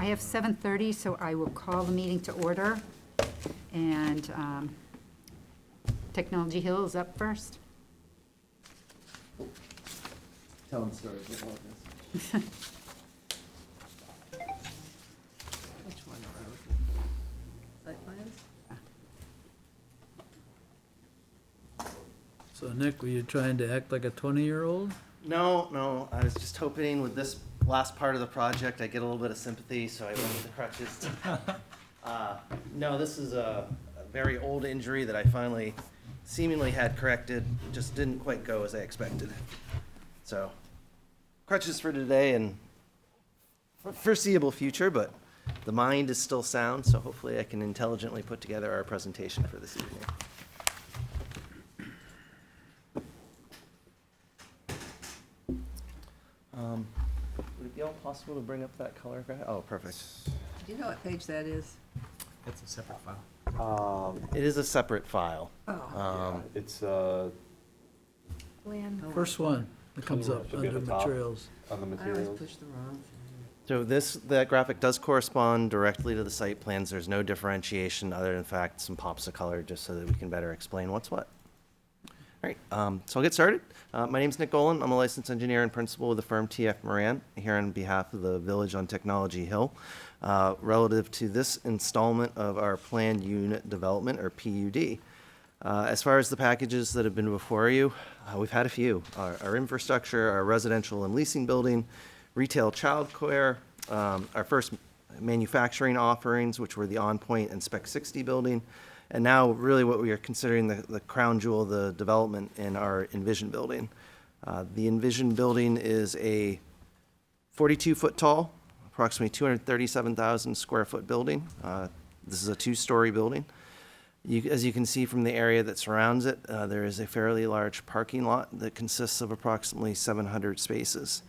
I have 7:30, so I will call the meeting to order. And Technology Hill is up first. Telling stories about this. Which one are we looking at? Site plans? So Nick, were you trying to act like a 20-year-old? No, I was just hoping with this last part of the project, I get a little bit of sympathy, so I went with the crutches. No, this is a very old injury that I finally seemingly had corrected, just didn't quite go as I expected. So, crutches for today and foreseeable future, but the mind is still sound, so hopefully I can intelligently put together our presentation for this evening. Would it be all possible to bring up that color graph? Oh, perfect. Do you know what page that is? That's a separate file. It is a separate file. Oh, It's Glenn. First one that comes up Should be at under the top. materials. on the I always materials. push the wrong thing. So that graphic does correspond directly to the site plans. There's no differentiation other than, in fact, some pops of color just so that we can better explain what's what. All right, so I'll get started. My name's Nick Golan. I'm a licensed engineer and principal with the firm TF Moran, here on behalf of the Village on Technology Hill, relative to this installment of our planned unit development, or PUD. As far as the packages that have been before you, we've had a few. Our infrastructure, our residential and leasing building, retail childcare, our first manufacturing offerings, which were the On Point and Spec 60 building, and now really what we are considering the crown jewel of the development in our Envision building. The Envision building is a 42-foot tall, approximately 237,000 square foot building. This is a two-story building. As you can see from the area that surrounds it, there is a fairly large parking lot that consists of approximately 700 spaces.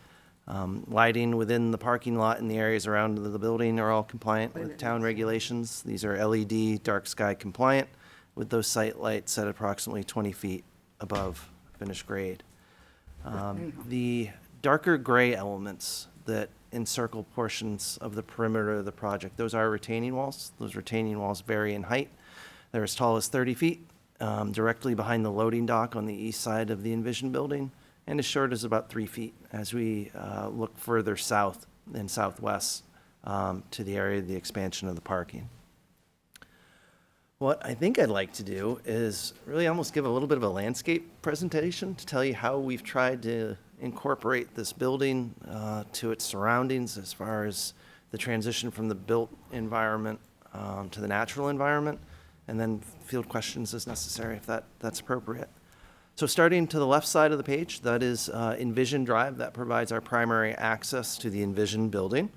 Lighting within the parking lot and the areas around the building are all compliant with town regulations. These are LED dark sky compliant with those site lights at approximately 20 feet above finished grade. The darker gray elements that encircle portions of the perimeter of the project, those are retaining walls. Those retaining walls vary in height. They're as tall as 30 feet, directly behind the loading dock on the east side of the Envision building, and as short as about 3 feet as we look further south and southwest to the area of the expansion of the parking. What I think I'd like to do is really almost give a little bit of a landscape presentation to tell you how we've tried to incorporate this building to its surroundings as far as the transition from the built environment to the natural environment, and then field questions as necessary if that's appropriate. So starting to the left side of the page, that is Envision Drive. That provides our primary access to the Envision building.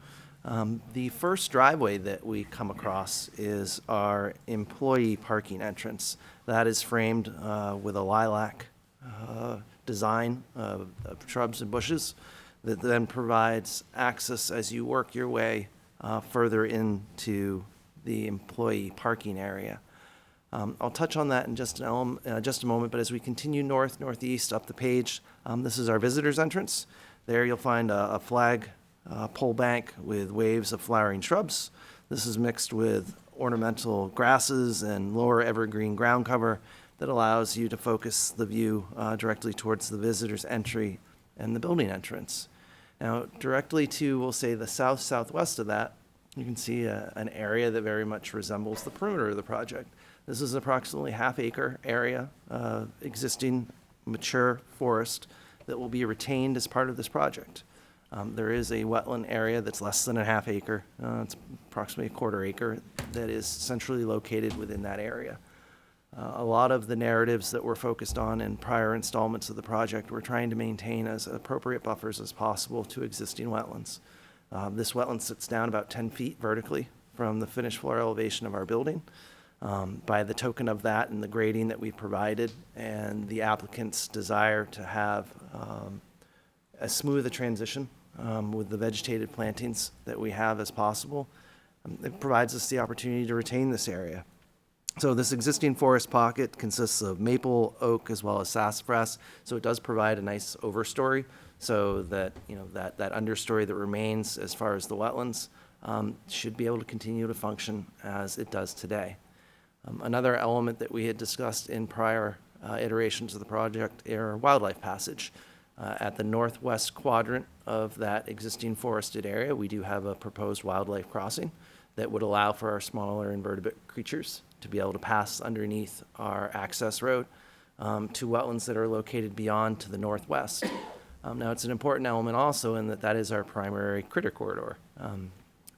The first driveway that we come across is our employee parking entrance. That is framed with a lilac design of shrubs and bushes that then provides access as you work your way further into the employee parking area. I'll touch on that in just a moment, but as we continue northeast up the page, this is our visitor's entrance. There you'll find a flag pole bank with waves of flowering shrubs. This is mixed with ornamental grasses and lower evergreen ground cover that allows you to focus the view directly towards the visitor's entry and the building entrance. Now, directly to, we'll say, the southwest of that, you can see an area that very much resembles the perimeter of the project. This is approximately half-acre area, existing mature forest that will be retained as part of this project. There is a wetland area that's less than a half acre. It's approximately a quarter acre that is centrally located within that area. A lot of the narratives that we're focused on in prior installments of the project, we're trying to maintain as appropriate buffers as possible to existing wetlands. This wetland sits down about 10 feet vertically from the finished floor elevation of our building. By the token of that and the grading that we provided and the applicant's desire to have as smooth a transition with the vegetated plantings that we have as possible, it provides us the opportunity to retain this area. So this existing forest pocket consists of maple, oak, as well as sassafras, so it does provide a nice overstory so that, that understory that remains as far as the wetlands should be able to continue to function as it does today. Another element that we had discussed in prior iterations of the project are wildlife passage. At the northwest quadrant of that existing forested area, we do have a proposed wildlife crossing that would allow for our smaller invertebrate creatures to be able to pass underneath our access road to wetlands that are located beyond to the northwest. Now, it's an important element also in that that is our primary critter corridor.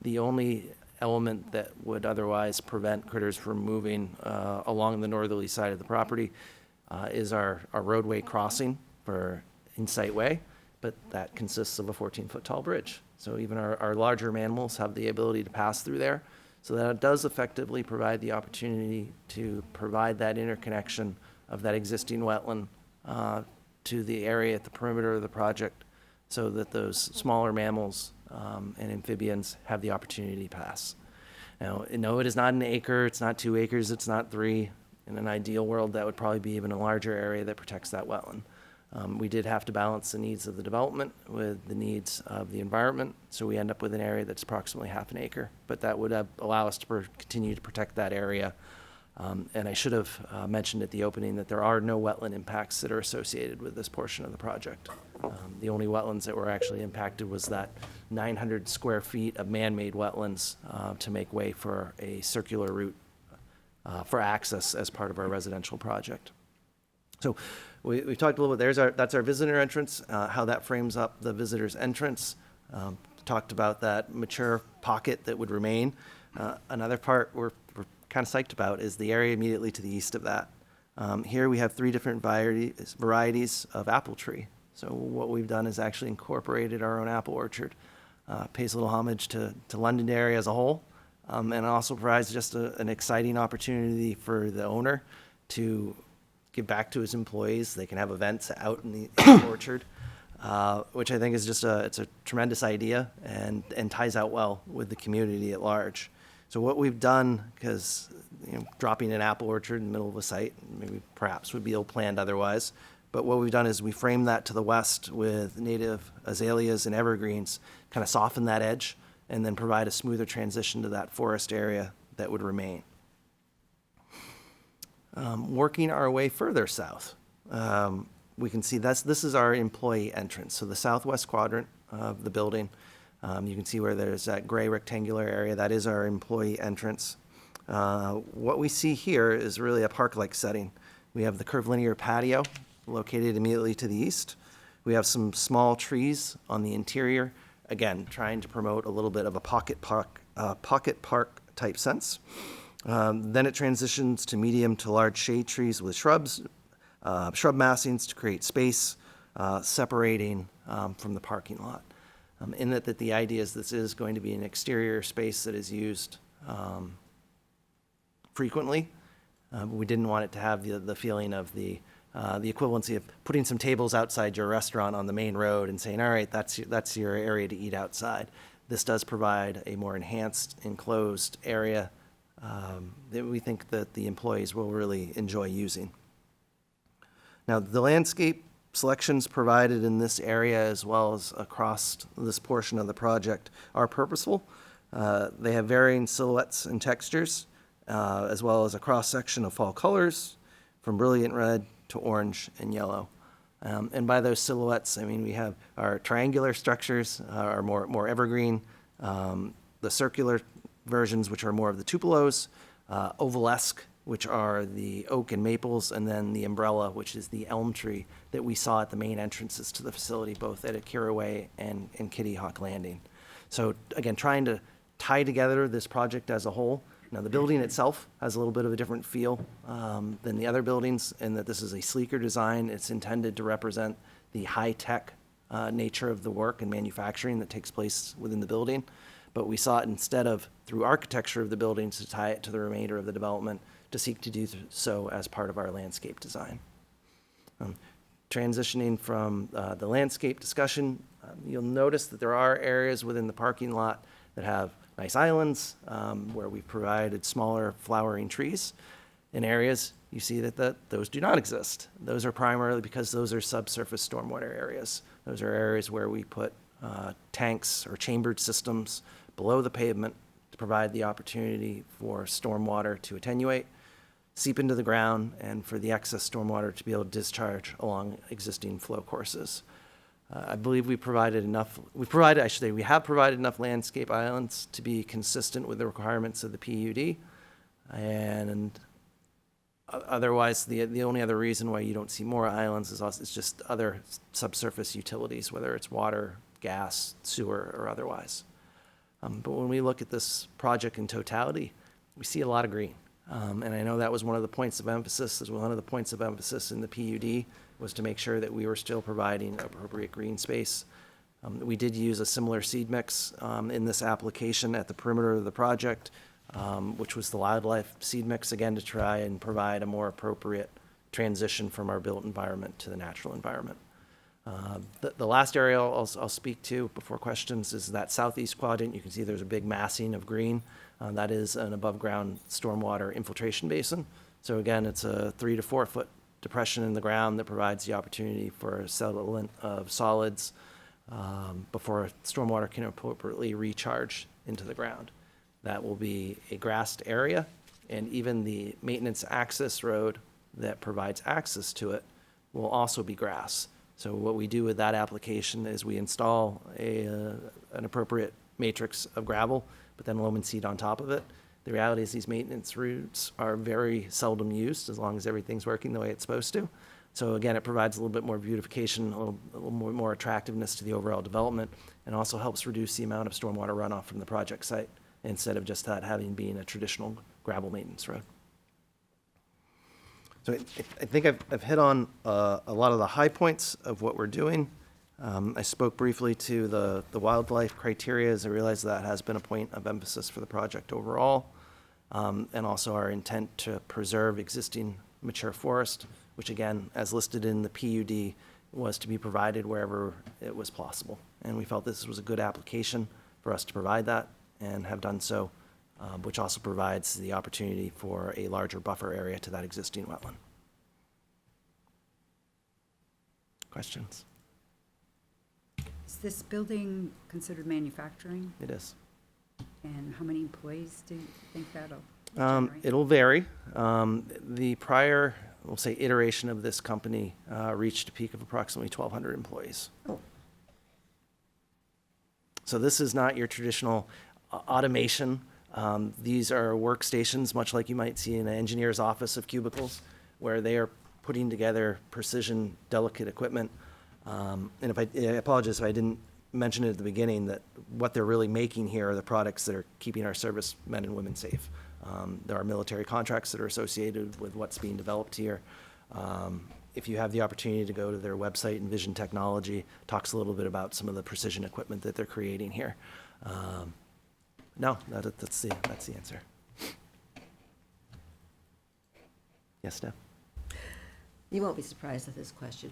The only element that would otherwise prevent critters from moving along the northerly side of the property is our roadway crossing for Insight Way, but that consists of a 14-foot tall bridge. So even our larger mammals have the ability to pass through there. So that it does effectively provide the opportunity to provide that interconnection of that existing wetland to the area at the perimeter of the project so that those smaller mammals and amphibians have the opportunity to pass. Now, no, it is not an acre, it's not 2 acres, it's not 3. In an ideal world, that would probably be even a larger area that protects that wetland. We did have to balance the needs of the development with the needs of the environment, so we end up with an area that's approximately half an acre, but that would allow us to continue to protect that area. And I should have mentioned at the opening that there are no wetland impacts that are associated with this portion of the project. The only wetlands that were actually impacted was that 900 square feet of man-made wetlands to make way for a circular route for access as part of our residential project. So we've talked a little bit, that's our visitor entrance, how that frames up the visitor's entrance. Talked about that mature pocket that would remain. Another part we're kind of psyched about is the area immediately to the east of that. Here we have 3 different varieties of apple tree. So what we've done is actually incorporated our own apple orchard. Pays a little homage to Londonderry as a whole, and also provides just an exciting opportunity for the owner to give back to his employees. They can have events out in the orchard, which I think is just it's a tremendous idea and ties out well with the community at large. So what we've done, because dropping an apple orchard in the middle of a site maybe perhaps would be ill-planned otherwise, but what we've done is we framed that to the west with native azaleas and evergreens, kind of soften that edge, and then provide a smoother transition to that forest area that would remain. Working our way further south, we can see this is our employee entrance. So the southwest quadrant of the building, you can see where there's that gray rectangular area. That is our employee entrance. What we see here is really a park-like setting. We have the curvilinear patio located immediately to the east. We have some small trees on the interior, again, trying to promote a little bit of a pocket park type sense. Then it transitions to medium to large shade trees with shrubs, shrub massings to create space, separating from the parking lot. In that the idea is this is going to be an exterior space that is used frequently. We didn't want it to have the feeling of the equivalency of putting some tables outside your restaurant on the main road and saying, all right, that's your area to eat outside. This does provide a more enhanced, enclosed area that we think that the employees will really enjoy using. Now, the landscape selections provided in this area as well as across this portion of the project are purposeful. They have varying silhouettes and textures, as well as a cross-section of fall colors from brilliant red to orange and yellow. And by those silhouettes, I mean we have our triangular structures are more evergreen, the circular versions, which are more of the tupelos, ovalesque, which are the oak and maples, and then the umbrella, which is the elm tree that we saw at the main entrances to the facility, both at Akira Way and Kitty Hawk Landing. So again, trying to tie together this project as a whole. Now, the building itself has a little bit of a different feel than the other buildings in that this is a sleeker design. It's intended to represent the high-tech nature of the work and manufacturing that takes place within the building. But we saw it instead of through architecture of the buildings to tie it to the remainder of the development to seek to do so as part of our landscape design. Transitioning from the landscape discussion, you'll notice that there are areas within the parking lot that have nice islands where we've provided smaller flowering trees. In areas, you see that those do not exist. Those are primarily because those are subsurface stormwater areas. Those are areas where we put tanks or chambered systems below the pavement to provide the opportunity for stormwater to attenuate, seep into the ground, and for the excess stormwater to be able to discharge along existing flow courses. I believe we have provided enough landscape islands to be consistent with the requirements of the PUD. And otherwise, the only other reason why you don't see more islands is just other subsurface utilities, whether it's water, gas, sewer, or otherwise. But when we look at this project in totality, we see a lot of green. And I know that was one of the points of emphasis, in the PUD, was to make sure that we were still providing appropriate green space. We did use a similar seed mix in this application at the perimeter of the project, which was the wildlife seed mix, again, to try and provide a more appropriate transition from our built environment to the natural environment. The last area I'll speak to before questions is that southeast quadrant. You can see there's a big massing of green. That is an above-ground stormwater infiltration basin. So again, it's a 3 to 4 foot depression in the ground that provides the opportunity for settlement of solids before stormwater can appropriately recharge into the ground. That will be a grassed area, and even the maintenance access road that provides access to it will also be grass. So what we do with that application is we install an appropriate matrix of gravel, but then loam and seed on top of it. The reality is these maintenance routes are very seldom used as long as everything's working the way it's supposed to. So again, it provides a little bit more beautification, a little more attractiveness to the overall development, and also helps reduce the amount of stormwater runoff from the project site instead of just that having been a traditional gravel maintenance road. So I think I've hit on a lot of the high points of what we're doing. I spoke briefly to the wildlife criteria, as I realize that has been a point of emphasis for the project overall, and also our intent to preserve existing mature forest, which again, as listed in the PUD, was to be provided wherever it was possible. And we felt this was a good application for us to provide that, and have done so, which also provides the opportunity for a larger buffer area to that existing wetland. Questions? Is this building considered manufacturing? It is. And how many employees do you think that'll generate? It'll vary. The prior, we'll say, iteration of this company reached a peak of approximately 1,200 employees. Oh. So this is not your traditional automation. These are workstations, much like you might see in an engineer's office of cubicles, where they are putting together precision, delicate equipment. And I apologize if I didn't mention it at the beginning, that what they're really making here are the products that are keeping our servicemen and women safe. There are military contracts that are associated with what's being developed here. If you have the opportunity to go to their website, Envision Technology talks a little bit about some of the precision equipment that they're creating here. No, that's the answer. Yes, Deb? You won't be surprised at this question.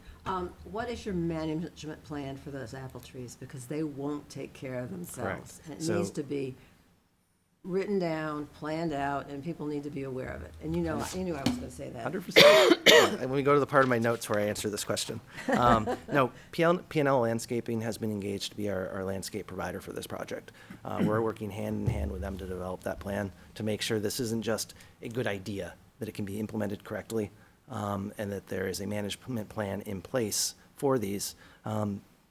What is your management plan for those apple trees? Because they won't take care of themselves. Correct. And it So- needs to be written down, planned out, and people need to be aware of it. And you knew I was going to say that. 100%. And when we go to the part of my notes where I answer this question. No, P&L Landscaping has been engaged to be our landscape provider for this project. We're working hand in hand with them to develop that plan to make sure this isn't just a good idea, that it can be implemented correctly, and that there is a management plan in place for these.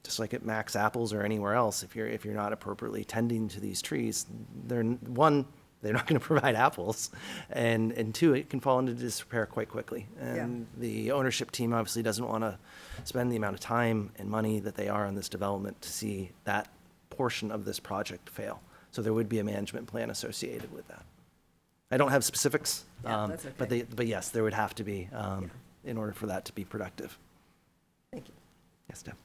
Just like at Max Apples or anywhere else, if you're not appropriately tending to these trees, they're not going to provide apples, and two, it can fall into disrepair quite quickly. And the ownership team obviously doesn't want to spend the amount of time and money that they are on this development to see that portion of this project fail. So there would be a management plan associated with that. I don't have specifics, Yeah, that's okay. but yes, there would have to be in order for that to be productive. Thank you. Yes, Deb.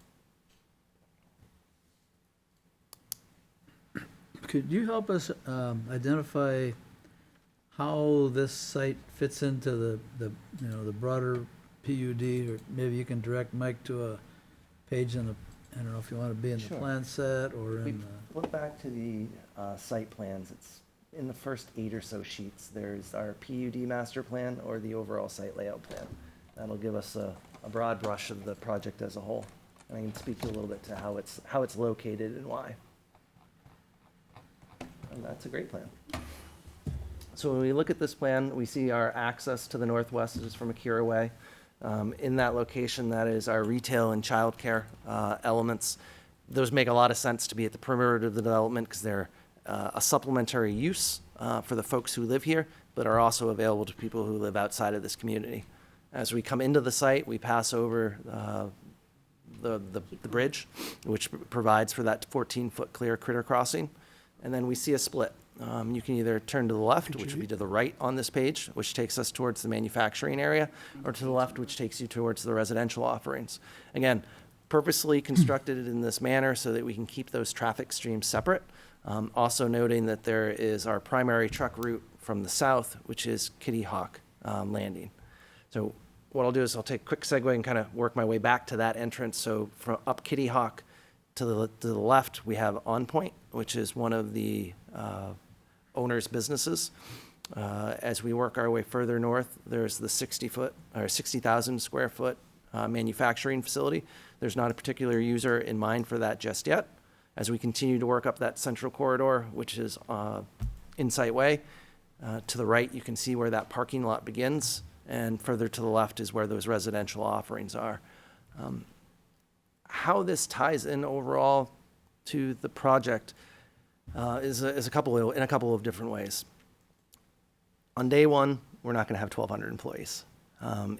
Could you help us identify how this site fits into the broader PUD? Or maybe you can direct Mike to a page in the, I don't know if you want to be in the Sure. plan set or We in the, flip back to the site plans. It's in the first 8 or so sheets. There's our PUD master plan or the overall site layout plan. That'll give us a broad brush of the project as a whole. And I can speak to a little bit to how it's located and why. And that's a great plan. So when we look at this plan, we see our access to the northwest is from Akira Way. In that location, that is our retail and childcare elements. Those make a lot of sense to be at the perimeter of the development because they're a supplementary use for the folks who live here, but are also available to people who live outside of this community. As we come into the site, we pass over the bridge, which provides for that 14-foot clear critter crossing. And then we see a split. You can either turn to the left, which would be to the right on this page, which takes us towards the manufacturing area, or to the left, which takes you towards the residential offerings. Again, purposely constructed in this manner so that we can keep those traffic streams separate. Also noting that there is our primary truck route from the south, which is Kitty Hawk Landing. So what I'll do is I'll take a quick segue and kind of work my way back to that entrance. So from up Kitty Hawk to the left, we have On Point, which is one of the owner's businesses. As we work our way further north, there's the 60,000 square foot manufacturing facility. There's not a particular user in mind for that just yet. As we continue to work up that central corridor, which is Insight Way, to the right, you can see where that parking lot begins, and further to the left is where those residential offerings are. How this ties in overall to the project is in a couple of different ways. On day one, we're not going to have 1,200 employees.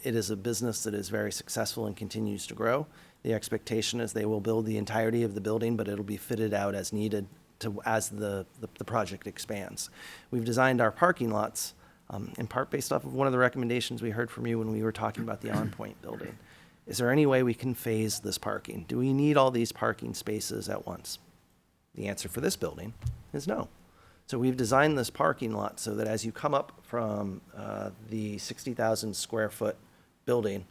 It is a business that is very successful and continues to grow. The expectation is they will build the entirety of the building, but it'll be fitted out as needed as the project expands. We've designed our parking lots in part based off of one of the recommendations we heard from you when we were talking about the On Point building. Is there any way we can phase this parking? Do we need all these parking spaces at once? The answer for this building is no. So we've designed this parking lot so that as you come up from the 60,000 square foot building,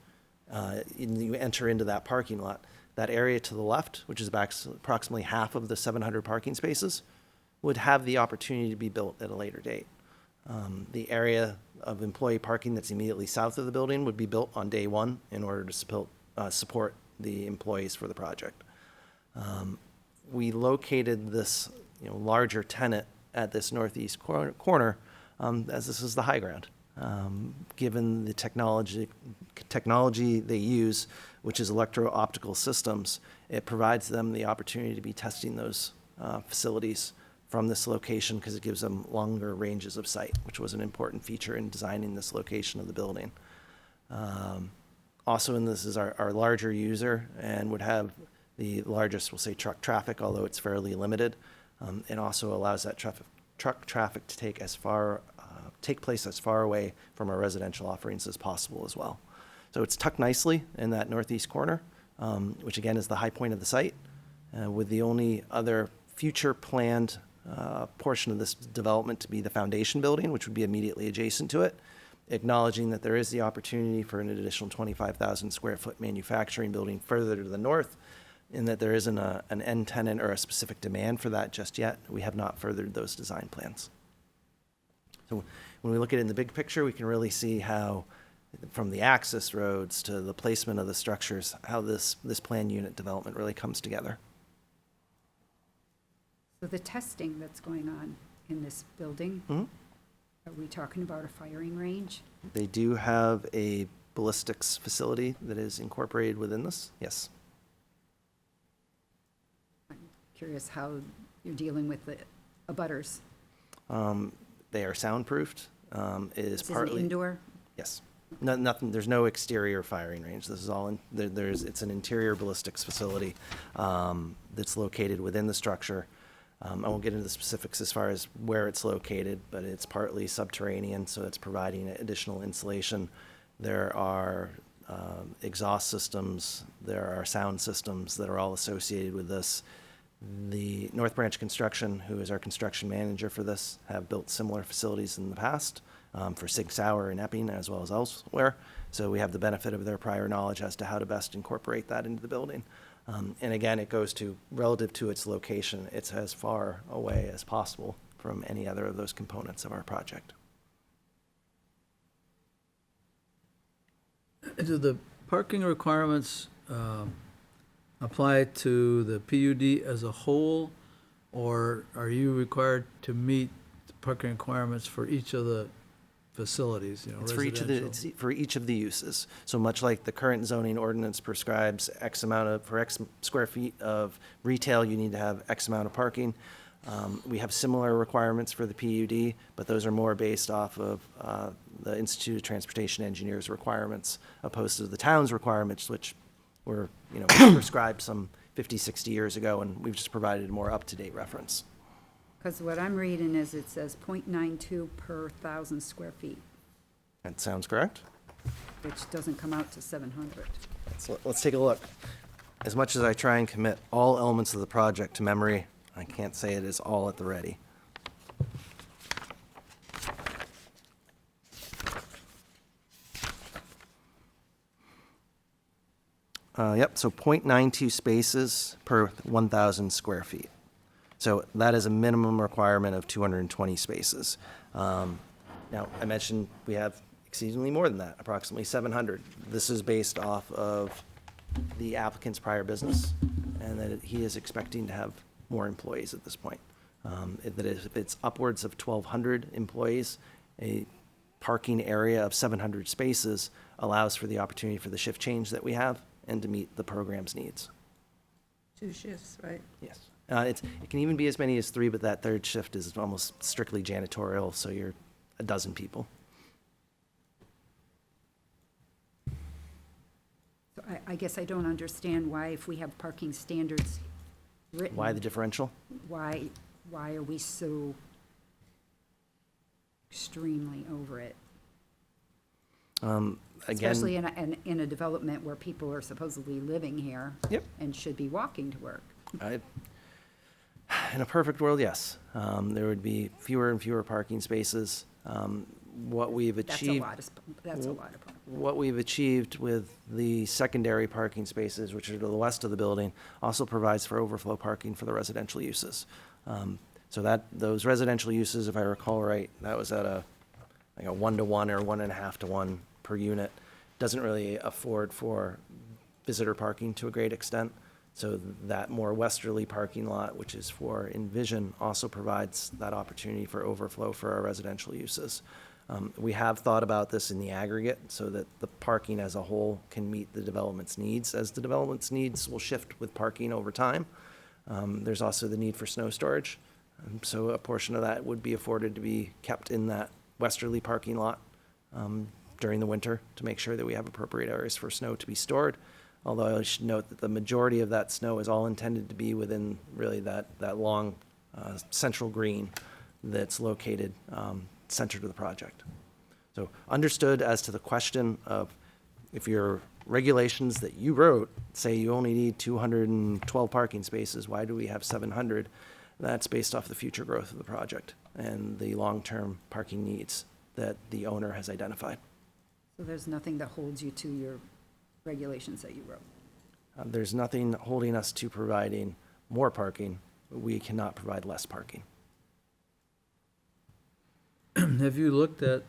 you enter into that parking lot, that area to the left, which is approximately half of the 700 parking spaces, would have the opportunity to be built at a later date. The area of employee parking that's immediately south of the building would be built on day one in order to support the employees for the project. We located this larger tenant at this northeast corner as this is the high ground. Given the technology they use, which is electro-optical systems, it provides them the opportunity to be testing those facilities from this location because it gives them longer ranges of sight, which was an important feature in designing this location of the building. Also, and this is our larger user and would have the largest, we'll say, truck traffic, although it's fairly limited. It also allows that truck traffic to take place as far away from our residential offerings as possible as well. So it's tucked nicely in that northeast corner, which again is the high point of the site, with the only other future planned portion of this development to be the foundation building, which would be immediately adjacent to it, acknowledging that there is the opportunity for an additional 25,000 square foot manufacturing building further to the north, in that there isn't an end tenant or a specific demand for that just yet. We have not furthered those design plans. So when we look at it in the big picture, we can really see how, from the access roads to the placement of the structures, how this plan unit development really comes together. So the testing that's going on in this building, are we talking about a firing range? They do have a ballistics facility that is incorporated within this, yes. Curious how you're dealing with the abutters. They are soundproofed. It is This is an partly indoor? yes. Nothing. There's no exterior firing range. This is all. It's an interior ballistics facility that's located within the structure. I won't get into the specifics as far as where it's located, but it's partly subterranean, so it's providing additional insulation. There are exhaust systems. There are sound systems that are all associated with this. The North Branch Construction, who is our construction manager for this, have built similar facilities in the past for Sig Sauer and Epping as well as elsewhere. So we have the benefit of their prior knowledge as to how to best incorporate that into the building. And again, it goes to, relative to its location, it's as far away as possible from any other of those components of our project. Do the parking requirements apply to the PUD as a whole, Or are you required to meet the parking requirements for each of the facilities, you know, It's for each of the, residential? it's for each of the uses. So much like the current zoning ordinance prescribes X amount of, for X square feet of retail, you need to have X amount of parking. We have similar requirements for the PUD, but those are more based off of the Institute of Transportation Engineers requirements opposed to the town's requirements, which were, you know, prescribed some 50, 60 years ago, and we've just provided a more up-to-date reference. Because what I'm reading is it says 0.92 per 1,000 square feet, That sounds correct? which doesn't come out to 700. So let's take a look. As much as I try and commit all elements of the project to memory, I can't say it is all at the ready. Yep, so 0.92 spaces per 1,000 square feet. So that is a minimum requirement of 220 spaces. Now, I mentioned we have exceedingly more than that, approximately 700. This is based off of the applicant's prior business, and that he is expecting to have more employees at this point. That is, if it's upwards of 1,200 employees, a parking area of 700 spaces allows for the opportunity for the shift change that we have and to meet the program's needs. 2 shifts, right? Yes. It can even be as many as 3, but that third shift is almost strictly janitorial, so you're a dozen people. So I guess I don't understand why, if we have parking standards written. Why the differential? Why are we so extremely over it? Especially in a development where people are supposedly living here. Yep. And should be walking to work. In a perfect world, yes. There would be fewer and fewer parking spaces. What we've That's a achieved. lot of, that's a lot of parking. What we've achieved with the secondary parking spaces, which are to the west of the building, also provides for overflow parking for the residential uses. So those residential uses, if I recall right, that was at like a 1-to-1 or 1.5-to-1 per unit. Doesn't really afford for visitor parking to a great extent. So that more westerly parking lot, which is for Envision, also provides that opportunity for overflow for our residential uses. We have thought about this in the aggregate so that the parking as a whole can meet the development's needs. As the development's needs will shift with parking over time, there's also the need for snow storage. So a portion of that would be afforded to be kept in that westerly parking lot during the winter to make sure that we have appropriate areas for snow to be stored. Although I should note that the majority of that snow is all intended to be within really that long central green that's located center to the project. So understood as to the question of if your regulations that you wrote say you only need 212 parking spaces, why do we have 700? That's based off the future growth of the project and the long-term parking needs that the owner has identified. So there's nothing that holds you to your regulations that you wrote. There's nothing holding us to providing more parking. We cannot provide less parking. Have you looked at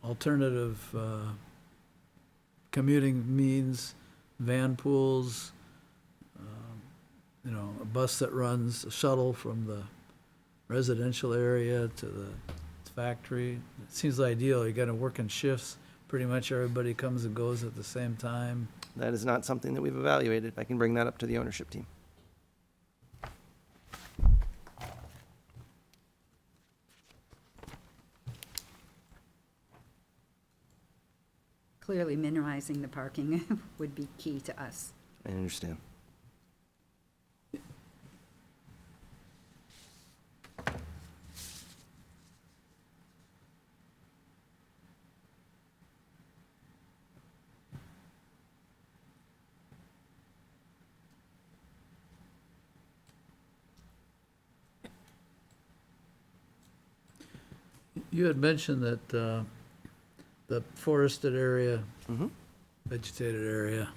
alternative commuting means, van pools, you know, a bus that runs a shuttle from the residential area to the factory? It seems ideal. You gotta work in shifts. Pretty much everybody comes and goes at the same time. That is not something that we've evaluated. I can bring that up to the ownership team. Clearly minimizing the parking would be key to us. I understand. You had mentioned that the forested area, Mm-hmm. vegetated area,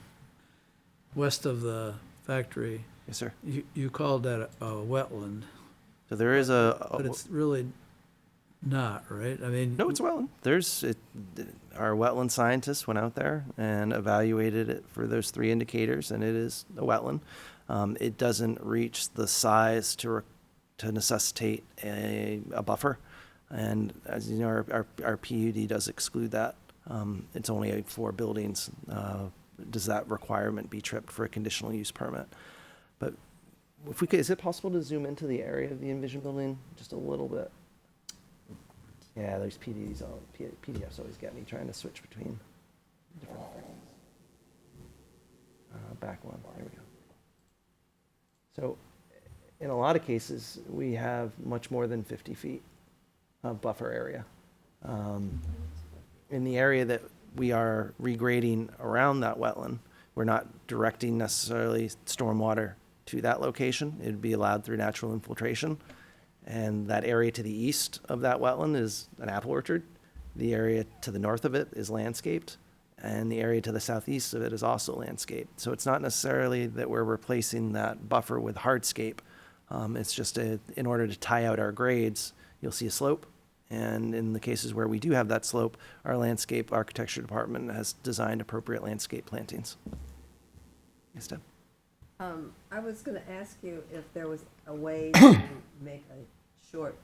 west of the factory, Yes, sir. you called that a wetland, So there is but it's really not, right? I mean. no, it's a wetland. Our wetland scientists went out there and evaluated it for those 3 indicators, and it is a wetland. It doesn't reach the size to necessitate a buffer. And as you know, our PUD does exclude that. It's only for buildings, does that requirement be tripped for a conditional use permit. But if we could, is it possible to zoom into the area of the Envision building just a little bit? Yeah, there's PDFs always get me trying to switch between different things. Back one, there we go. So in a lot of cases, we have much more than 50 feet of buffer area. In the area that we are regrading around that wetland, we're not directing necessarily stormwater to that location. It would be allowed through natural infiltration. And that area to the east of that wetland is an apple orchard. The area to the north of it is landscaped. And the area to the southeast of it is also landscaped. So it's not necessarily that we're replacing that buffer with hardscape. It's just in order to tie out our grades, you'll see a slope. And in the cases where we do have that slope, our landscape architecture department has designed appropriate landscape plantings. Yes, Deb? I was gonna ask you if there was a way to make a short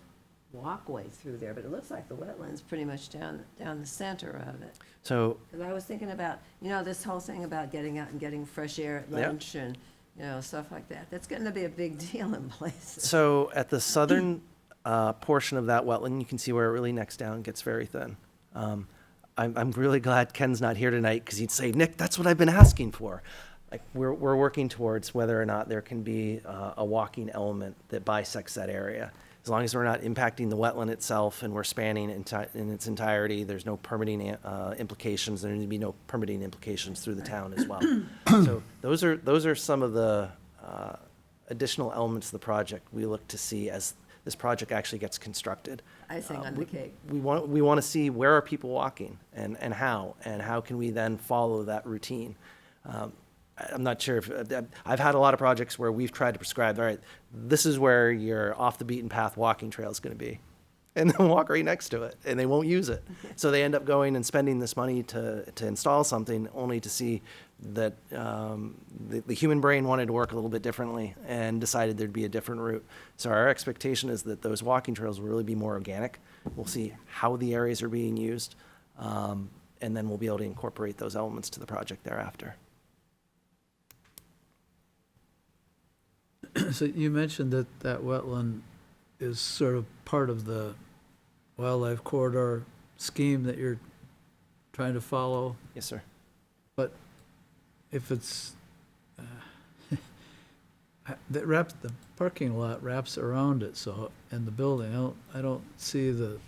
walkway through there, but it looks like the wetland's pretty much down the center of it. So Because I was thinking about, this whole thing about getting out and getting fresh air at Yeah. lunch and, stuff like that. That's getting to be a big deal in places. So at the southern portion of that wetland, you can see where it really necks down, gets very thin. I'm really glad Ken's not here tonight because he'd say, Nick, that's what I've been asking for. Like we're working towards whether or not there can be a walking element that bisects that area. As long as we're not impacting the wetland itself and we're spanning in its entirety, there's no permitting implications. There need to be no permitting implications through the town as well. So those are some of the additional elements of the project we look to see as this project actually gets constructed. Icing on the cake. We want to see where are people walking and how can we then follow that routine. I'm not sure if I've had a lot of projects where we've tried to prescribe, all right, this is where your off the beaten path walking trail is going to be, and then walk right next to it, and they won't use it. So they end up going and spending this money to install something only to see that the human brain wanted to work a little bit differently and decided there'd be a different route. So our expectation is that those walking trails will really be more organic. We'll see how the areas are being used, and then we'll be able to incorporate those elements to the project thereafter. So you mentioned that wetland is sort of part of the wildlife corridor scheme that you're trying to follow, Yes, sir. but if it's, the parking lot wraps around it, so, and the building, I don't see it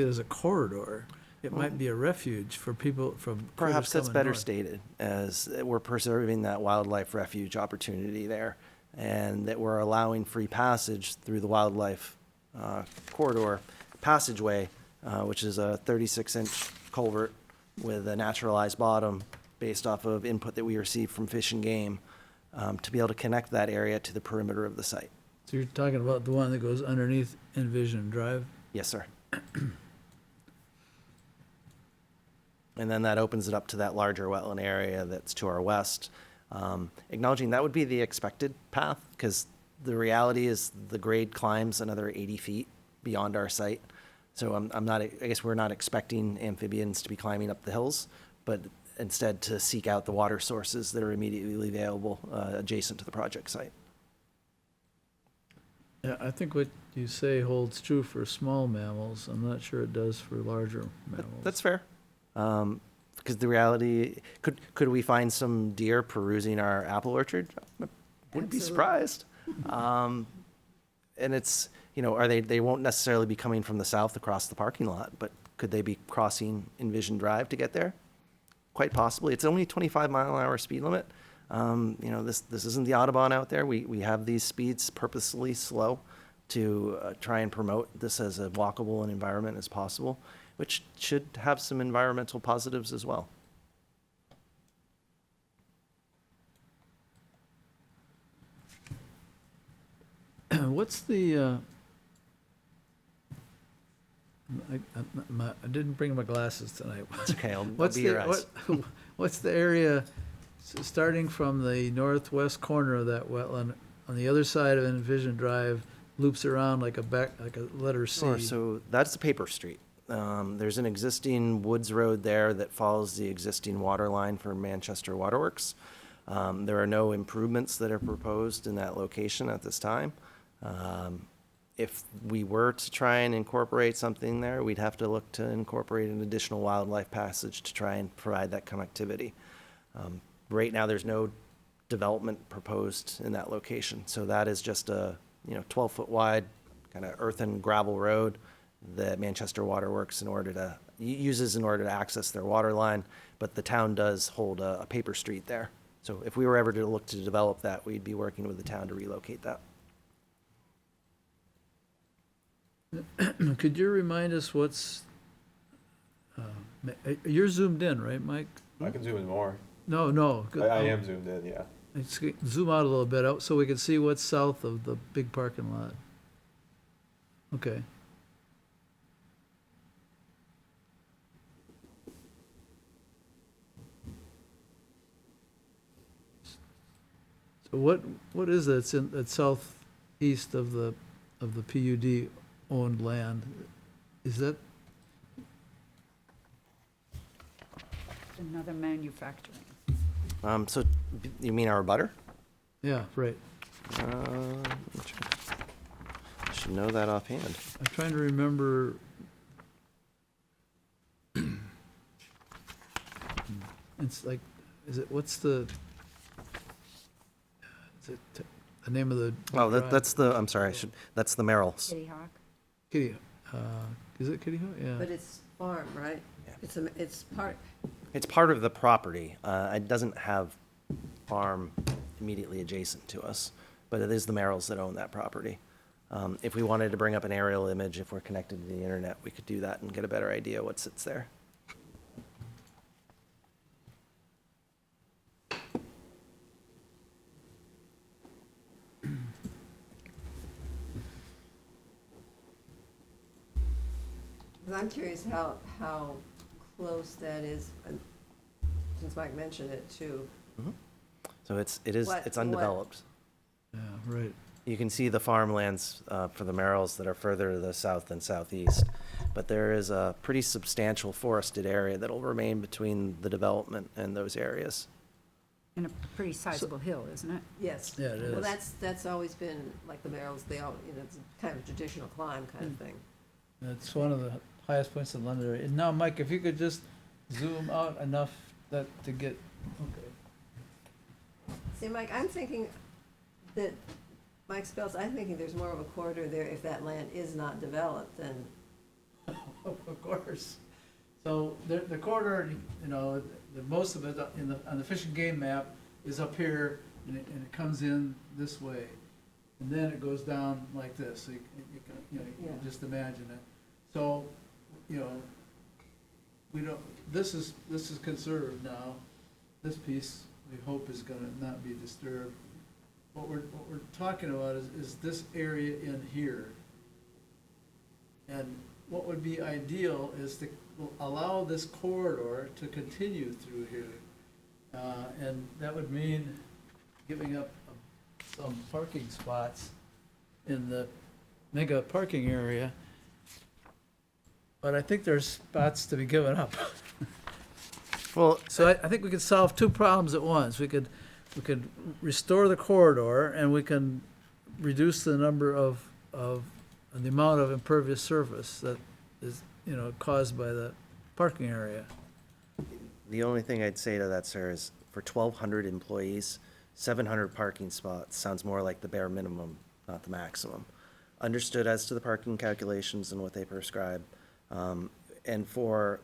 as a corridor. It might be a refuge for people from. Perhaps critters that's coming better north. stated, as we're preserving that wildlife refuge opportunity there, and that we're allowing free passage through the wildlife corridor passageway, which is a 36-inch culvert with a naturalized bottom based off of input that we received from Fish and Game, to be able to connect that area to the perimeter of the site. So you're talking about the one that goes underneath Envision Drive? Yes, sir. And then that opens it up to that larger wetland area that's to our west. Acknowledging that would be the expected path, because the reality is the grade climbs another 80 feet beyond our site. So I guess we're not expecting amphibians to be climbing up the hills, but instead to seek out the water sources that are immediately available adjacent to the project site. Yeah, I think what you say holds true for small mammals. I'm not sure it does for larger mammals. That's fair. Because the reality, could we find some deer perusing our apple orchard? Wouldn't be Absolutely. surprised. And it's, they won't necessarily be coming from the south across the parking lot, but could they be crossing Envision Drive to get there? Quite possibly. It's only a 25-mile-an-hour speed limit. This isn't the Audubon out there. We have these speeds purposely slow to try and promote this as a walkable environment as possible, which should have some environmental positives as well. What's the, I didn't bring my glasses tonight. It's okay. I'll What's be your eyes. What's the area starting from the northwest corner of that wetland, on the other side of Envision Drive, loops around like like a letter C. Sure, so that's the paper street. There's an existing woods road there that follows the existing water line for Manchester Waterworks. There are no improvements that are proposed in that location at this time. If we were to try and incorporate something there, we'd have to look to incorporate an additional wildlife passage to try and provide that connectivity. Right now, there's no development proposed in that location, so that is just a 12-foot wide kind of earthen gravel road that Manchester Waterworks uses in order to access their water line, but the town does hold a paper street there. So if we were ever to look to develop that, we'd be working with the town to relocate that. Could you remind us what's, you're zoomed in, right, Mike? I can zoom in more. No. I am zoomed in, yeah. Let's zoom out a little bit out so we can see what's south of the big parking lot. Okay. So what is that? It's that's southeast of the PUD owned land. Is that, Another manufacturing. So you mean our butter? yeah, right. I should know that offhand. I'm trying to remember. It's like, what's the, is it the name of the? Oh, drive? that's I'm sorry, that's the Merrills. Kitty Hawk? Kitty, is it Kitty Hawk? Yeah. But it's farm, right? Yeah. It's part, It's part of the property. It doesn't have farm immediately adjacent to us, but it is the Merrills that own that property. If we wanted to bring up an aerial image, if we're connected to the internet, we could do that and get a better idea what sits there. I'm curious how close that is, since Mike mentioned it, to, So it's What- undeveloped. Yeah, right. You can see the farmlands for the Merrills that are further to the south and southeast. But there is a pretty substantial forested area that'll remain between the development and those areas. And a pretty sizable hill, isn't it? yes. Yeah, it Well, is. that's always been, like the Merrills, it's kind of a traditional climb kind of thing. It's one of the highest points in London. And now, Mike, if you could just zoom out enough to get, okay. See, Mike, I'm thinking that, Mike Spells, I'm thinking there's more of a corridor there if that land is not developed than, Of course. So the corridor, most of it on the Fish and Game map is up here, and it comes in this way. And then it goes down like this, so you can Yeah. just imagine it. So, we don't, this is conserved now. This piece, we hope, is gonna not be disturbed. What we're talking about is this area in here. And what would be ideal is to allow this corridor to continue through here. And that would mean giving up some parking spots in the mega parking area. But I think there's spots to be given up. Well, So I think we could solve two problems at once. We could restore the corridor, and we can reduce the number of the amount of impervious surface that is, caused by the parking area. the only thing I'd say to that, sir, is for 1,200 employees, 700 parking spots sounds more like the bare minimum, not the maximum. Understood as to the parking calculations and what they prescribe. And for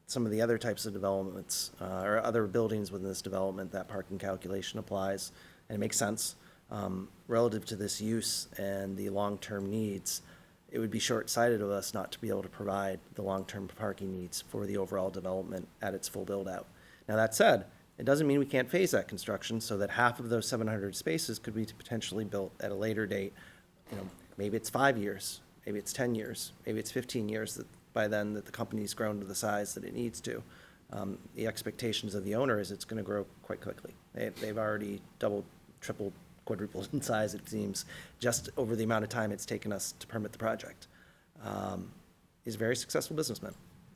some of the other types of developments, or other buildings within this development, that parking calculation applies, and it makes sense. Relative to this use and the long-term needs, it would be short-sighted of us not to be able to provide the long-term parking needs for the overall development at its full build-out. Now, that said, it doesn't mean we can't phase that construction so that half of those 700 spaces could be potentially built at a later date. Maybe it's 5 years, maybe it's 10 years, maybe it's 15 years that by then that the company's grown to the size that it needs to. The expectations of the owner is it's going to grow quite quickly. They've already doubled, tripled, quadrupled in size, it seems, just over the amount of time it's taken us to permit the project. He's a very successful businessman,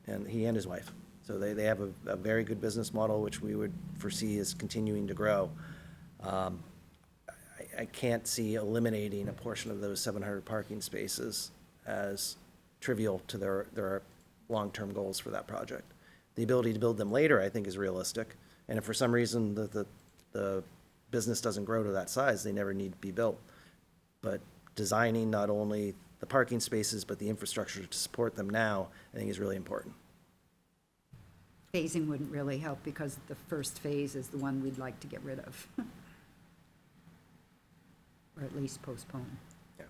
and he and his wife. So they have a very good business model, which we would foresee is continuing to grow. I can't see eliminating a portion of those 700 parking spaces as trivial to their long-term goals for that project. The ability to build them later, I think, is realistic. And if for some reason the business doesn't grow to that size, they never need to be built. But designing not only the parking spaces, but the infrastructure to support them now, I think is really important. Phasing wouldn't really help because the first phase is the one we'd like to get rid of. Or at least postpone. Yeah.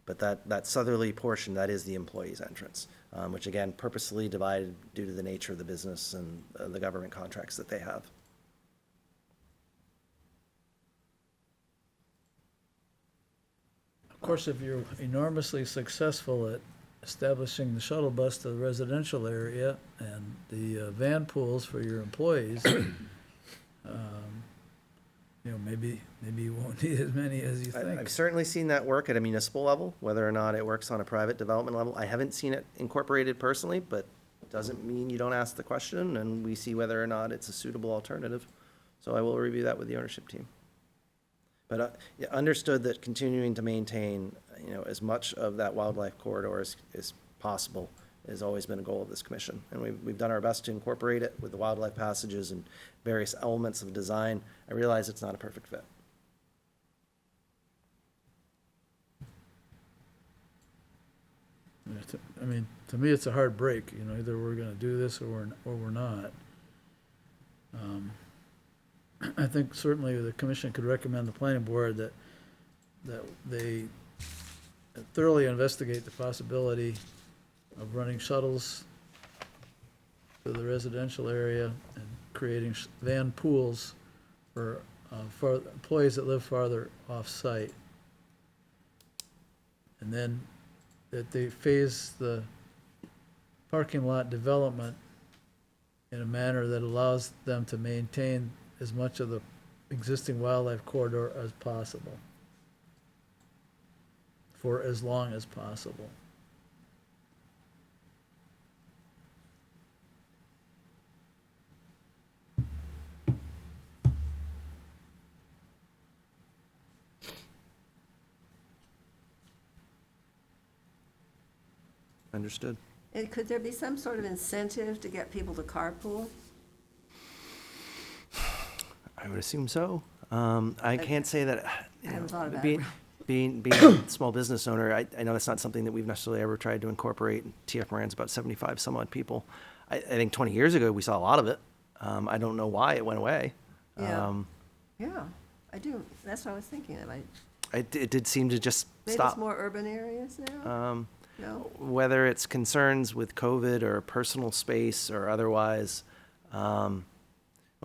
But that southerly portion, that is the employee's entrance, which again, purposely divided due to the nature of the business and the government contracts that they have. Of course, if you're enormously successful at establishing the shuttle bus to the residential area and the van pools for your employees, maybe you won't need as many as you think. I've certainly seen that work at a municipal level, whether or not it works on a private development level. I haven't seen it incorporated personally, but doesn't mean you don't ask the question, and we see whether or not it's a suitable alternative. So I will review that with the ownership team. But yeah, understood that continuing to maintain, as much of that wildlife corridor as possible has always been a goal of this commission. And we've done our best to incorporate it with the wildlife passages and various elements of design. I realize it's not a perfect fit. To me, it's a hard break, either we're gonna do this or we're not. I think certainly the commission could recommend the planning board that they thoroughly investigate the possibility of running shuttles to the residential area and creating van pools for employees that live farther off-site. And then that they phase the parking lot development in a manner that allows them to maintain as much of the existing wildlife corridor as possible for as long as possible. Understood. And could there be some sort of incentive to get people to carpool? I would assume so. I can't say that, I haven't thought about being, it. being a small business owner, I know that's not something that we've necessarily ever tried to incorporate. TF Moran's about 75 some odd people. I think 20 years ago, we saw a lot of it. I don't know why it went away. Yeah. Yeah, I do. That's what I was thinking of. It did seem to just Maybe stop. it's more urban areas now? No? Whether it's concerns with COVID or personal space or otherwise, well,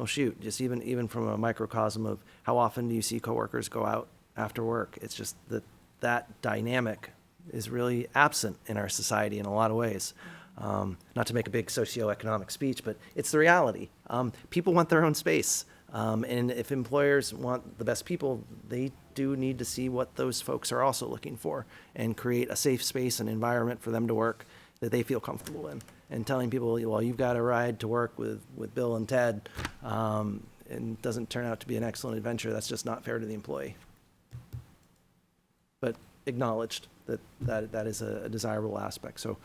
shoot, just even from a microcosm of how often do you see coworkers go out after work? It's just that dynamic is really absent in our society in a lot of ways. Not to make a big socioeconomic speech, but it's the reality. People want their own space. And if employers want the best people, they do need to see what those folks are also looking for and create a safe space and environment for them to work that they feel comfortable in. And telling people, well, you've got to ride to work with Bill and Ted, and it doesn't turn out to be an excellent adventure, that's just not fair to the employee. But acknowledged that is a desirable aspect. So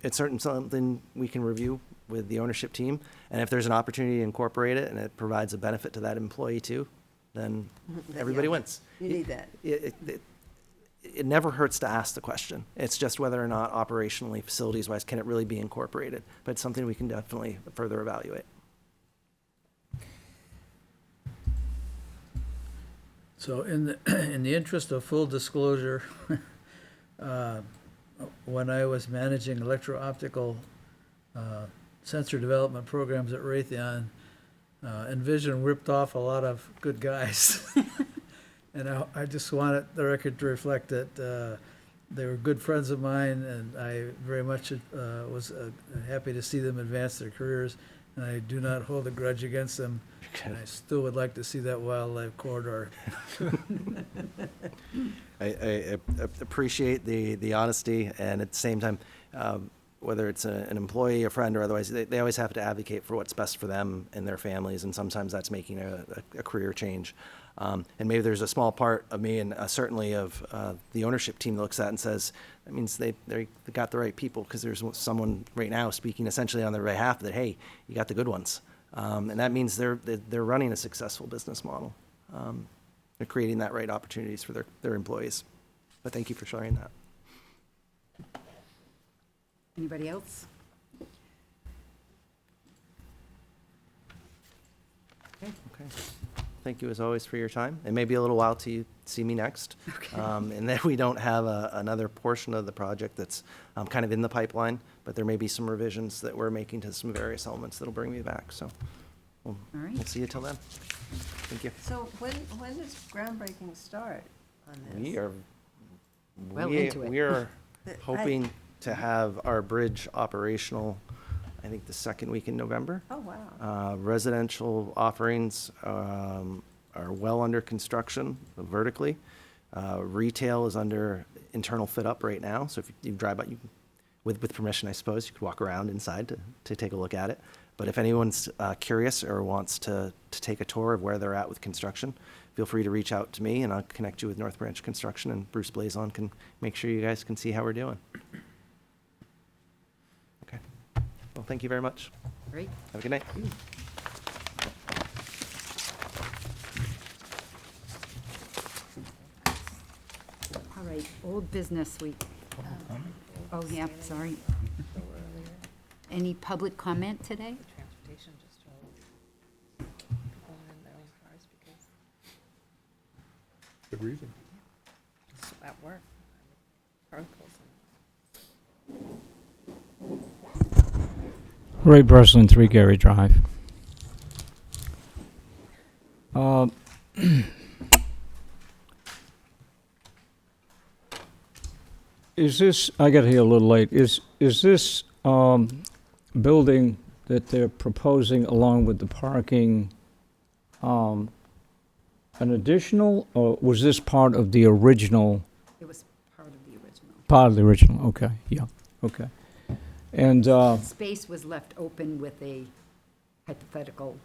it's certainly something we can review with the ownership team. And if there's an opportunity to incorporate it and it provides a benefit to that employee too, then everybody Yeah. wins. You need that. It never hurts to ask the question. It's just whether or not operationally, facilities-wise, can it really be incorporated? But it's something we can definitely further evaluate. So in the interest of full disclosure, when I was managing electro-optical sensor development programs at Raytheon, Envision ripped off a lot of good guys. And I just wanted the record to reflect that they were good friends of mine, and I very much was happy to see them advance their careers. and I do not hold a grudge against them. And I still would like to see that wildlife corridor. I appreciate the honesty, and at the same time, whether it's an employee, a friend, or otherwise, they always have to advocate for what's best for them and their families, and sometimes that's making a career change. And maybe there's a small part of me, and certainly of the ownership team that looks at it and says, that means they got the right people, because there's someone right now speaking essentially on their behalf that, hey, you got the good ones. And that means they're running a successful business model. They're creating that right opportunities for their employees. But thank you for sharing that. Anybody else? Okay. Okay. Thank you as always for your time. It may be a little while till you see me next. And then we don't have another portion of the project that's kind of in the pipeline, but there may be some revisions that we're making to some various elements that'll bring me back. So we'll right. see you till then. Thank you. So when does groundbreaking start on this? We are Well into it. We are I- hoping to have our bridge operational, I think, the second week in November. Oh, wow. Residential offerings are well under construction vertically. Retail is under internal fit up right now. So if you drive by, with permission, I suppose, you could walk around inside to take a look at it. But if anyone's curious or wants to take a tour of where they're at with construction, feel free to reach out to me, and I'll connect you with North Branch Construction, and Bruce Blazon can make sure you guys can see how we're doing. Okay. Well, thank you very much. Great. Have a good night. All right, old business week. Oh, yeah, sorry. Any public comment today? Transportation just drove people in their own cars because Good reason. it's at work. Articles Ray Breslin, 3 Gary Drive. Is this, I got here a little late, is this building that they're proposing along with the parking an additional, or was this part of the original? It was part of the original. Part of the original, okay, yeah, okay. And, Space was left open with a hypothetical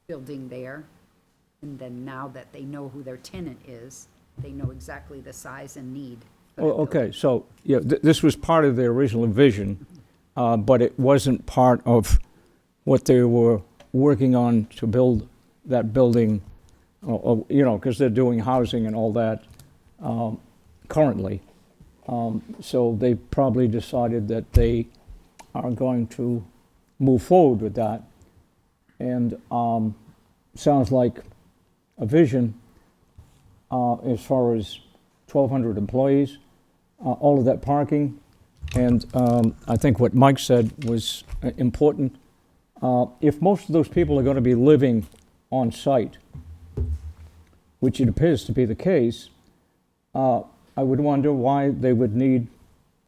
building there. And then now that they know who their tenant is, they know exactly the size and need. for that oh, okay, building. so, yeah, this was part of their original vision, but it wasn't part of what they were working on to build that building, you know, because they're doing housing and all that currently. So they probably decided that they are going to move forward with that. And sounds like a vision as far as 1,200 employees, all of that parking. And I think what Mike said was important. If most of those people are going to be living on site, which it appears to be the case, I would wonder why they would need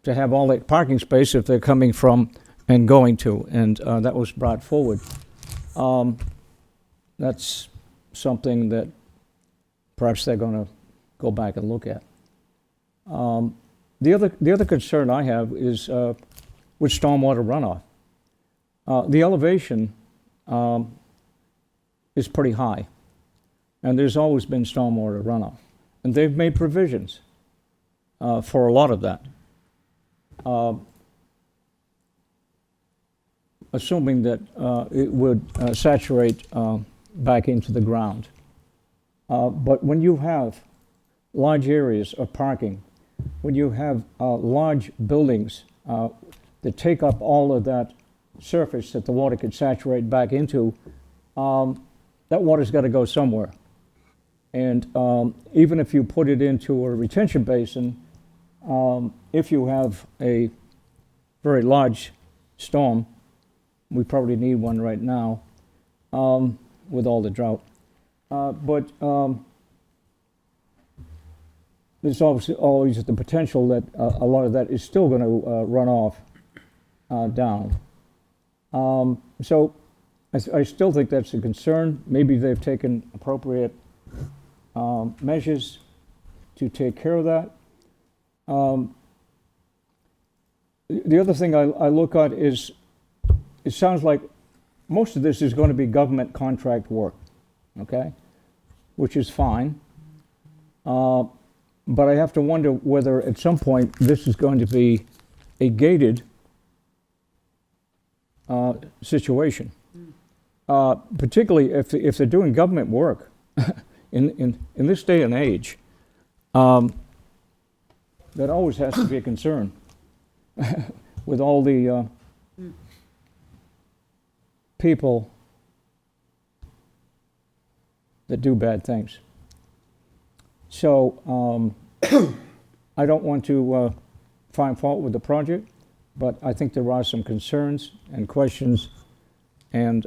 to have all that parking space if they're coming from and going to, and that was brought forward. That's something that perhaps they're going to go back and look at. The other concern I have is with stormwater runoff. The elevation is pretty high, and there's always been stormwater runoff, and they've made provisions for a lot of that. Assuming that it would saturate back into the ground. But when you have large areas of parking, when you have large buildings that take up all of that surface that the water could saturate back into, that water's got to go somewhere. And even if you put it into a retention basin, if you have a very large storm, we probably need one right now with all the drought. But there's always the potential that a lot of that is still going to run off down. So I still think that's a concern. Maybe they've taken appropriate measures to take care of that. The other thing I look at is, it sounds like most of this is going to be government contract work, okay? Which is fine. But I have to wonder whether at some point this is going to be a gated situation. Particularly if they're doing government work in this day and age, that always has to be a concern with all the people that do bad things. So I don't want to find fault with the project, but I think there are some concerns and questions, and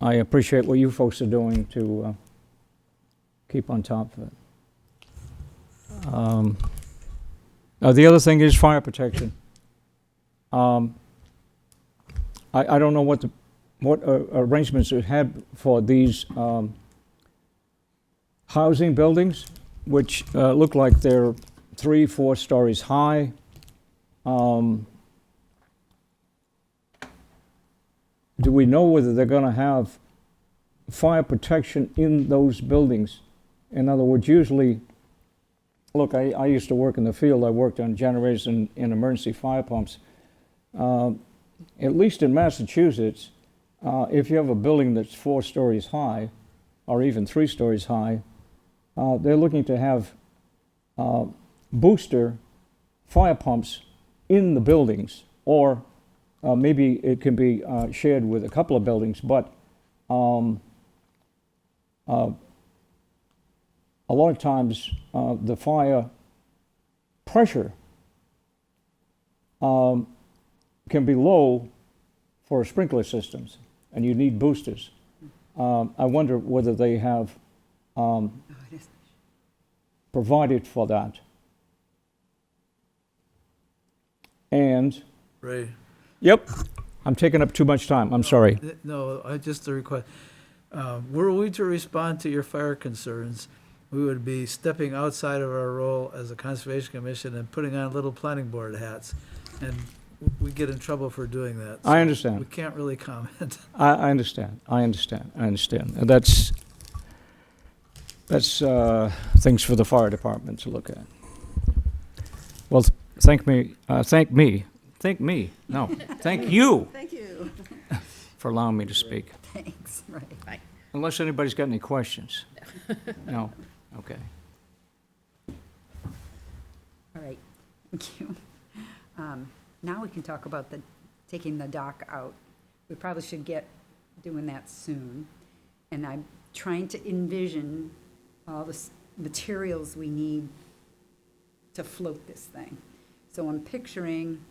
I appreciate what you folks are doing to keep on top of it. Now the other thing is fire protection. I don't know what arrangements you had for these housing buildings, which look like they're 3-4 stories high. Do we know whether they're going to have fire protection in those buildings? In other words, usually, look, I used to work in the field. I worked on generators and emergency fire pumps. At least in Massachusetts, if you have a building that's 4 stories high, or even 3 stories high, they're looking to have booster fire pumps in the buildings, or maybe it can be shared with a couple of buildings, but a lot of times the fire pressure can be low for sprinkler systems, and you need boosters. I wonder whether they have provided for that. And, Ray? yep, I'm taking up too much time, I'm sorry. No, just a request. Were we to respond to your fire concerns, we would be stepping outside of our role as a Conservation Commission and putting on little planning board hats. And we get in trouble for doing that. I So understand. we can't really comment. I understand. And that's things for the fire department to look at. Well, thank you Thank you. for allowing me to speak. Thanks, right. Unless anybody's got any questions. No? Okay. All right, thank you. Now we can talk about taking the dock out. We probably should get doing that soon. And I'm trying to envision all the materials we need to float this thing. So I'm picturing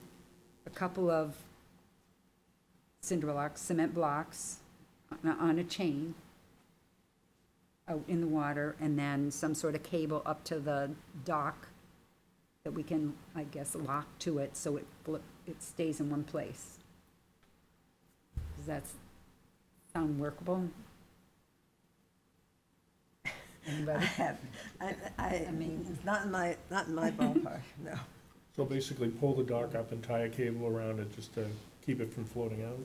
a couple of cinder blocks, cement blocks on a chain out in the water, and then some sort of cable up to the dock that we can, I guess, lock to it so it stays in one place. Does that sound workable? Anybody? I mean, it's not in my ballpark, no. So basically pull the dock up and tie a cable around it just to keep it from floating out?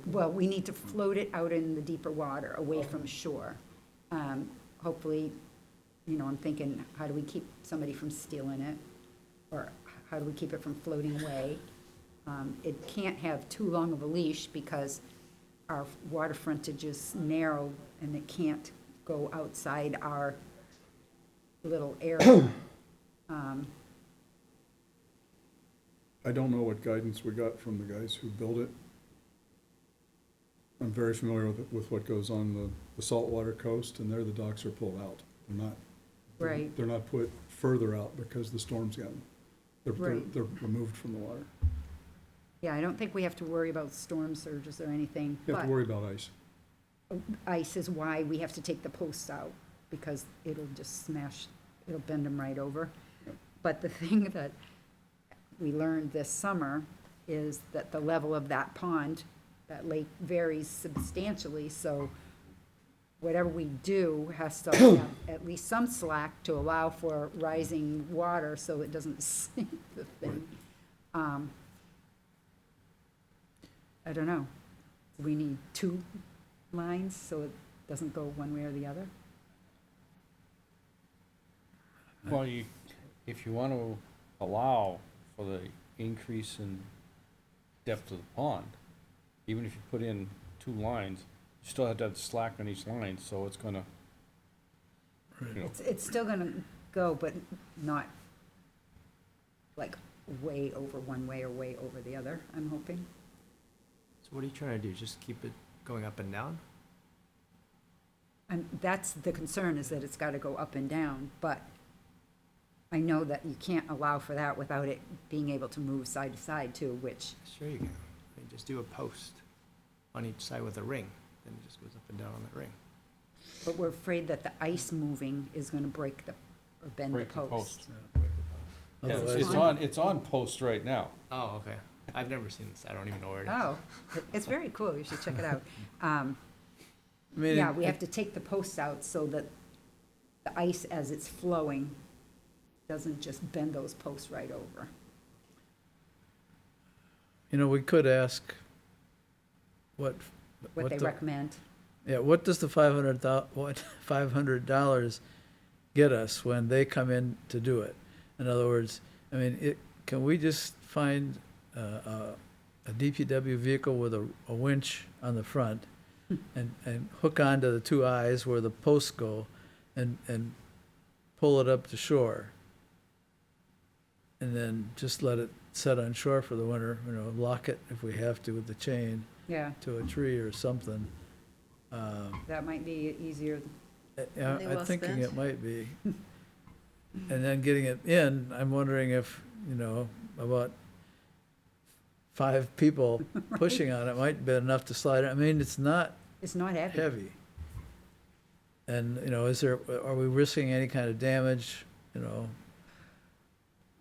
Well, we need to float it out in the deeper water, away from shore. Hopefully, I'm thinking, how do we keep somebody from stealing it? Or how do we keep it from floating away? It can't have too long of a leash because our water frontage is narrow and it can't go outside our little area. I don't know what guidance we got from the guys who built it. I'm very familiar with what goes on the saltwater coast, and there the docks are pulled out. They're not. Right. They're not put further out because the storms got them. Right. They're removed from the water. Yeah, I don't think we have to worry about storm surges or anything, You have but to worry about ice. ice is why we have to take the posts out, because it'll just smash, it'll bend them right over. Yep. But the thing that we learned this summer is that the level of that pond that lake varies substantially, so whatever we do has to have at least some slack to allow for rising water so it doesn't sink the thing. I don't know. We need two lines so it doesn't go one way or the other? Well, if you want to allow for the increase in depth of the pond, even if you put in two lines, you still have to have slack on each line, so it's gonna, you know, It's still gonna go, but not like way over one way or way over the other, I'm hoping. So what are you trying to do? Just keep it going up and down? And that's the concern, is that it's gotta go up and down, but I know that you can't allow for that without it being able to move side to side too, which, Sure you can. I mean, just do a post on each side with a ring, then it just goes up and down on that ring. but we're afraid that the ice moving is gonna break the, or bend the break the post. post. Yeah, Otherwise- it's on post right now. Oh, okay. I've never seen this. I don't even know where it is. Oh, it's very cool, you should check it out. I mean, Yeah, we have to take the posts out so that the ice, as it's flowing, doesn't just bend those posts right over. You know, we could ask what What they the- recommend. Yeah, what does the $500 get us when they come in to do it? In other words, I mean, can we just find a DPW vehicle with a winch on the front and hook onto the two eyes where the posts go and pull it up to shore? And then just let it set on shore for the winter, you know, lock it if we have to with the chain Yeah, to a tree or something. that might be easier. Yeah, Money I'm well thinking spent. it might be. And then getting it in, I'm wondering if, you know, about 5 people pushing on it might be enough to slide it. I mean, it's not It's not heavy. heavy. And, you know, are we risking any kind of damage, you know,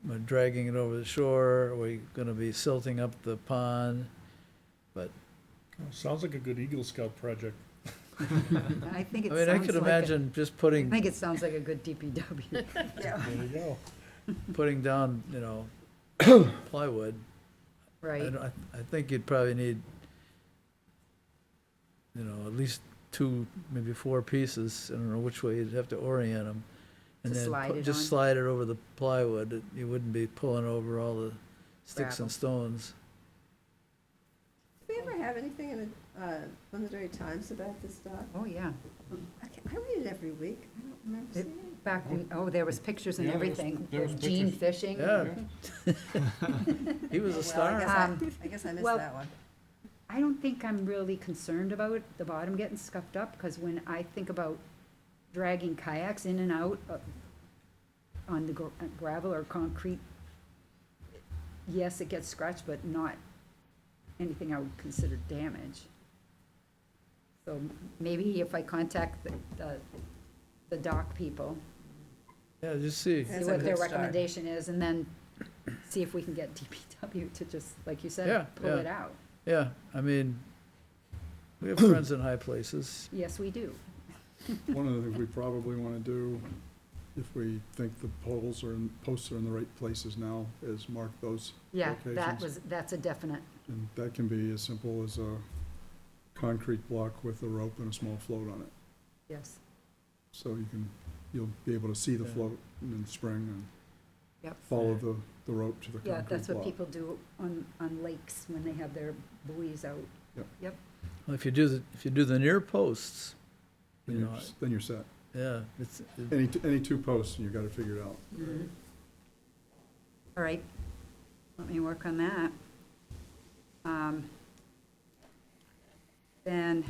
by dragging it over the shore? Are we gonna be silting up the pond? But, Sounds like a good Eagle Scout project. I think it I mean, I sounds could like imagine just I putting think it sounds like a good DPW. There you go. putting down, you know, plywood. Right, I think you'd probably need, you know, at least 2, maybe 4 pieces. I don't know which way you'd have to orient them. And To then slide it just on? slide it over the plywood. You wouldn't be pulling over all the sticks Gravel. and stones. Do we ever have anything in the Londonderry Times about this dock? oh, yeah. I read it every week. I don't remember It- seeing it. Back when, there was pictures and Yeah, there was- everything, there was Gene pictures. fishing. Yeah. He was a Well, star. I guess I missed well, that one. I don't think I'm really concerned about the bottom getting scuffed up, because when I think about dragging kayaks in and out on the gravel or concrete, yes, it gets scratched, but not anything I would consider damage. So maybe if I contact the dock people, Yeah, just see. That's see a what their good start. recommendation is, and then see if we can get DPW to just, like you Yeah, said, pull yeah. it out. Yeah, I mean, we have friends in high places. Yes, we do. One of the things we probably want to do, if we think the posts are in the right places now, is mark those Yeah, locations. that's a definite, And that can be as simple as a concrete block with a rope and a small float on it. yes. So you'll be able to see the Yeah. float in the spring and Yep. follow the rope to the concrete Yeah, block. that's what people do on lakes when they have their buoys out. Well, if you do the near posts, Then you you're, know, then you're set. yeah, Any 2 posts, and you got it figured out. All right, let me work on that. Then,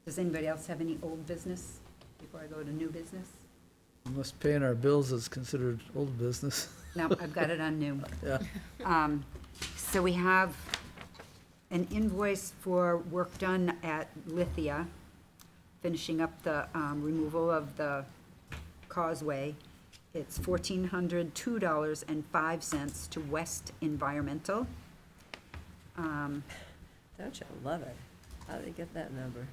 does anybody else have any old business before I go to new business? unless paying our bills is considered old business. No, I've got it on new. Yeah. So we have an invoice for work done at Lithia, finishing up the removal of the causeway. It's $1,402.05 to West Environmental. Don't you love it? How did they get that number?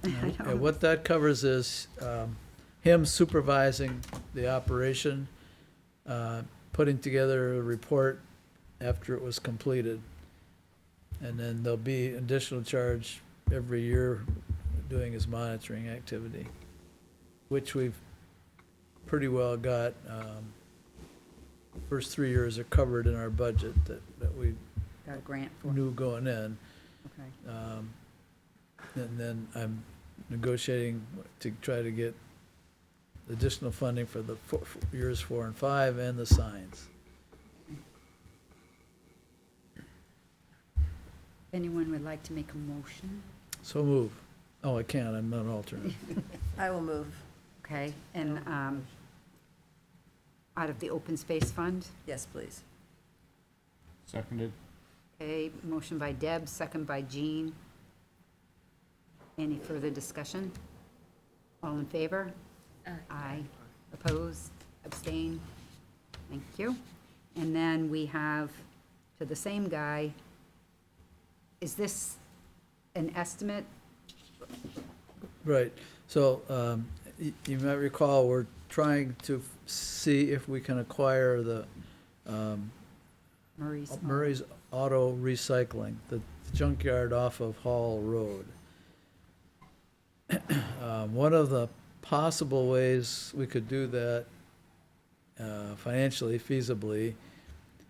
And what that covers is him supervising the operation, putting together a report after it was completed. And then there'll be additional charge every year doing his monitoring activity, which we've pretty well got. First 3 years are covered in our budget that we Got a grant for, knew going in. okay. And then I'm negotiating to try to get additional funding for the years 4 and 5 and the signs. Anyone would like to make a motion? So move. Oh, I can't, I'm not an alternate. I will move. Okay, and out of the open space fund? Yes, please. Seconded. Okay, motion by Deb, second by Jean. Any further discussion? All in favor? Aye. Opposed? Abstain? Thank you. And then we have, to the same guy, is this an estimate? Right, so you might recall, we're trying to see if we can acquire the Murray's Auto Recycling, the junkyard off of Hall Road. One of the possible ways we could do that financially, feasibly,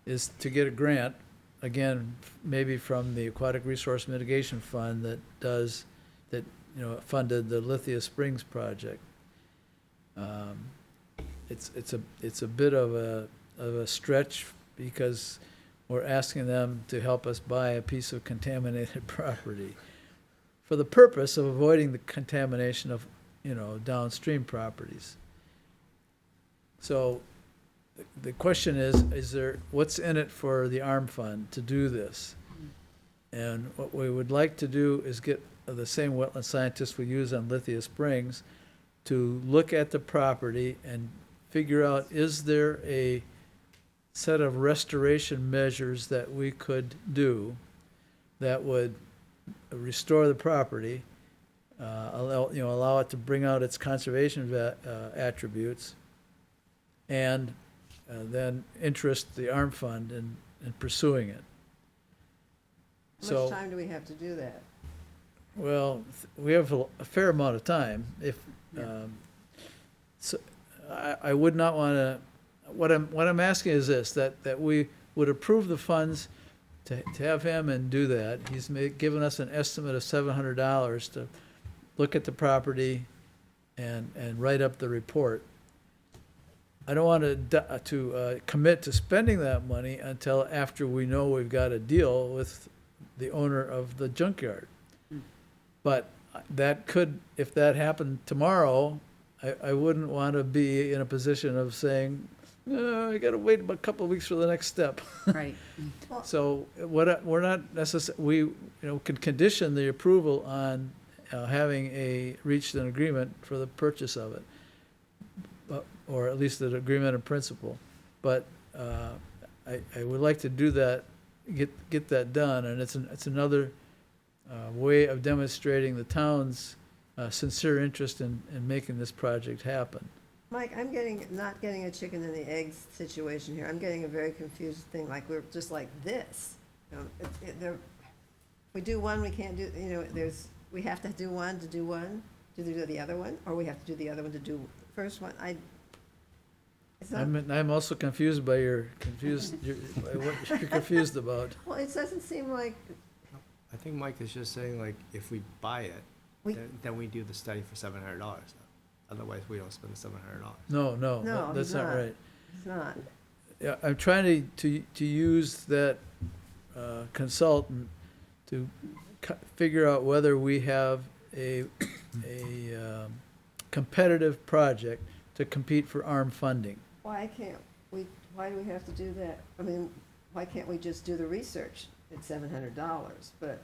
is to get a grant, again, maybe from the Aquatic Resource Mitigation Fund that funded the Lithia Springs project. It's a bit of a stretch because we're asking them to help us buy a piece of contaminated property for the purpose of avoiding the contamination of, downstream properties. So the question is there, what's in it for the ARM fund to do this? And what we would like to do is get the same wetland scientists we use on Lithia Springs to look at the property and figure out, is there a set of restoration measures that we could do that would restore the property, allow it to bring out its conservation attributes, and then interest the ARM fund in pursuing it. How much time do we have to do that? Well, we have a fair amount of time. If so, I would not want to. What I'm asking is this: that we would approve the funds to have him and do that. He's given us an estimate of $700 to look at the property and write up the report. I don't want to commit to spending that money until after we know we've got a deal with the owner of the junkyard. But that could, if that happened tomorrow, I wouldn't want to be in a position of saying, I got to wait a couple of weeks for the next step. Right. So we're not necessarily, we can condition the approval on having reached an agreement for the purchase of it, or at least an agreement in principle. But I would like to do that, get that done, and it's another way of demonstrating the town's sincere interest in making this project happen. Mike, I'm not getting a chicken and the eggs situation here. I'm getting a very confused thing, like we're just like this. If we do one, we can't do, we have to do one to do one, to do the other one, or we have to do the other one to do the first one. I'm also confused by what you're confused about. Well, it doesn't seem like, I think Mike is just saying, like, if we buy it, We- then we do the study for $700. Otherwise, we don't spend the $700. No, No, that's he's not not. right. it's not. Yeah, I'm trying to use that consultant to figure out whether we have a competitive project to compete for ARM funding. Why do we have to do that? I mean, why can't we just do the research at $700? But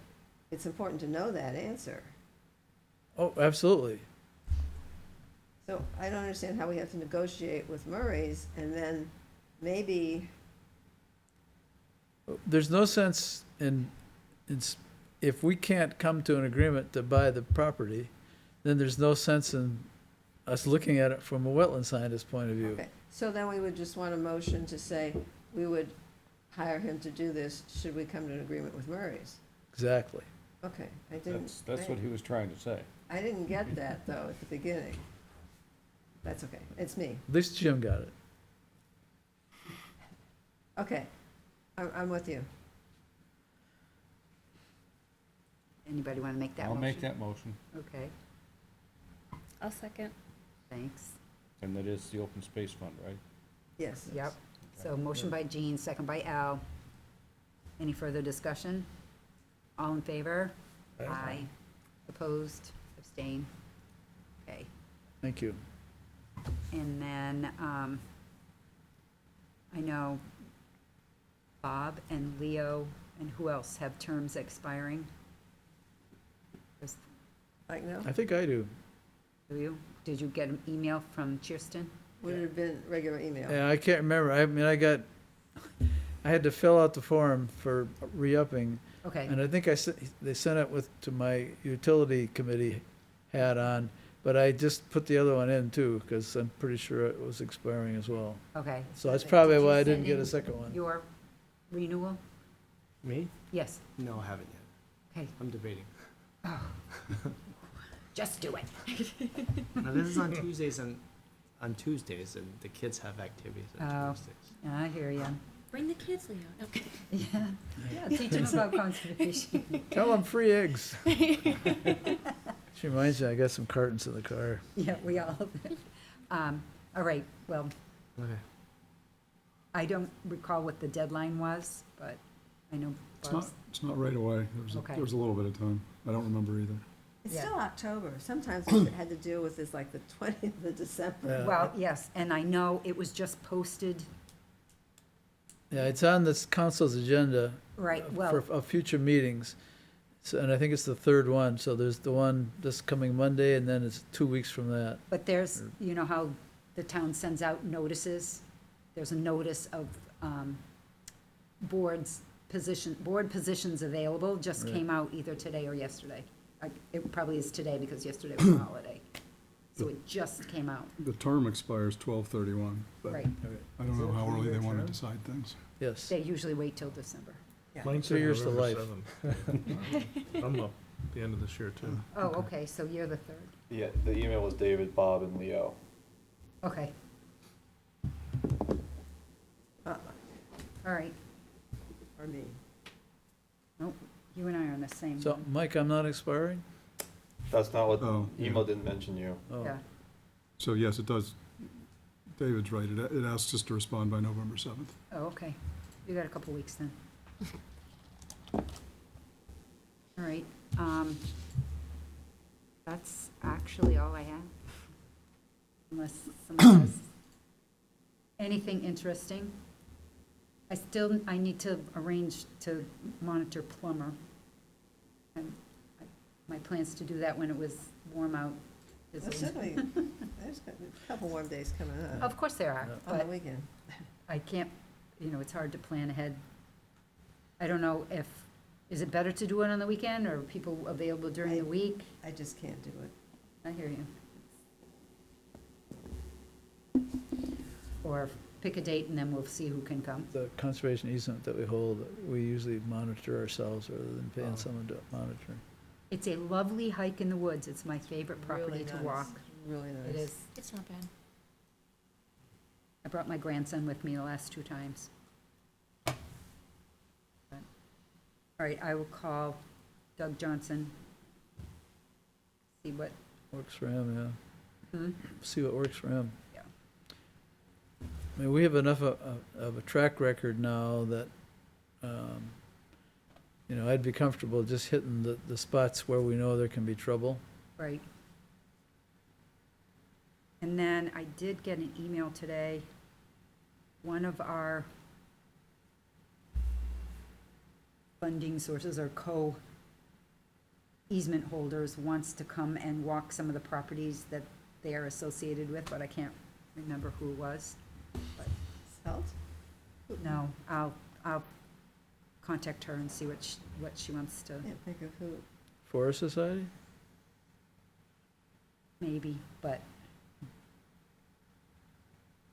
it's important to know that answer. Oh, absolutely. So I don't understand how we have to negotiate with Murray's and then maybe, There's no sense in if we can't come to an agreement to buy the property, then there's no sense in us looking at it from a wetland scientist's point of view. Okay, so then we would just want a motion to say we would hire him to do this, should we come to an agreement with Murray's? Exactly. Okay, I didn't. That's what he was trying to say. I didn't get that, though, at the beginning. That's okay, it's me. At least Jim got it. Okay, I'm with you. Anybody want to make that I'll motion? make that motion, Okay, I'll second. thanks. and that is the open space fund, right? Yes. Yep. So motion by Jean, second by Al. Any further discussion? All in favor? Aye. Opposed? Abstain? Okay. Thank you. And then, I know Bob and Leo and who else have terms expiring? Does- Like, no? I think I do. Do you? Did you get an email from Kirsten? Would it have been regular email? Yeah, I can't remember. I mean, I had to fill out the form for re-upping, Okay, and I think they sent it to my utility committee hat on, but I just put the other one in too, because I'm pretty sure it was expiring as well. okay. So that's Did probably you why I send didn't get in a second one. Your renewal? Me? Yes, No, I haven't yet. okay, I'm debating. just do it. Now, this is on Tuesdays and the kids have activities on Oh. Tuesdays. I hear you. Bring the kids, Leo. Okay. Yeah, yeah, teach them about conservation. Tell them free eggs. She reminds me, I got some cartons in the car. Yeah, we all. All right, well, Okay. I don't recall what the deadline was, but I know Bob's. It's not right away. Okay. There's a little bit of time. I don't remember either. It's Yeah. still October. Sometimes what it had to deal with is like the 20th of December. Yeah. Well, yes, and I know it was just posted, Yeah, it's on this council's agenda right, well, of future meetings. So, and I think it's the third one, so there's the one this coming Monday, and then it's 2 weeks from that. but there's, you know how the town sends out notices? There's a notice of board positions available, just Right. came out either today or yesterday. It probably is today because yesterday was a holiday. So it just came out, The term expires 12/31, but right. I don't know how early they want to decide things. Yes. They usually wait till December. Mine 2 said years to November life. 7th. I'm up the end of this year too. Oh, okay, so you're the third. Yeah, the email was David, Bob, and Leo. Okay, Uh, all right. Or me. Nope, you and I are on the same So, one. Mike, I'm not expiring? That's not what, Oh, the yeah. email didn't mention you. Oh. Yeah, So yes, it does. David's right. It asks us to respond by November 7th. oh, okay. You got a couple weeks then. All right, that's actually all I have. Unless someone has anything interesting. I need to arrange to monitor plumber. And my plans to do that when it was warm out. is Well, certainly, there's a couple warm days coming up Of course there are, Yeah. on the but weekend. I can't, it's hard to plan ahead. I don't know if, is it better to do it on the weekend, or are people available during the week? I just can't do it. I hear you. Or pick a date and then we'll see who can come. The conservation easement that we hold, we usually monitor ourselves rather than paying Oh. someone to monitor. It's a lovely hike in the woods. It's my favorite property Really to nice. walk. Really nice. It is. It's not bad. I brought my grandson with me the last 2 times. But- All right, I will call Doug Johnson. See what, Works for him, yeah. hmm? See what works for him. Yeah. I mean, we have enough of a track record now that, I'd be comfortable just hitting the spots where we know there can be trouble. Right. And then I did get an email today. One of our funding sources or co-easement holders wants to come and walk some of the properties that they are associated with, but I can't remember who it was. Salt? No, I'll contact her and see what she wants to, Can't think of who. Forest Society? maybe, but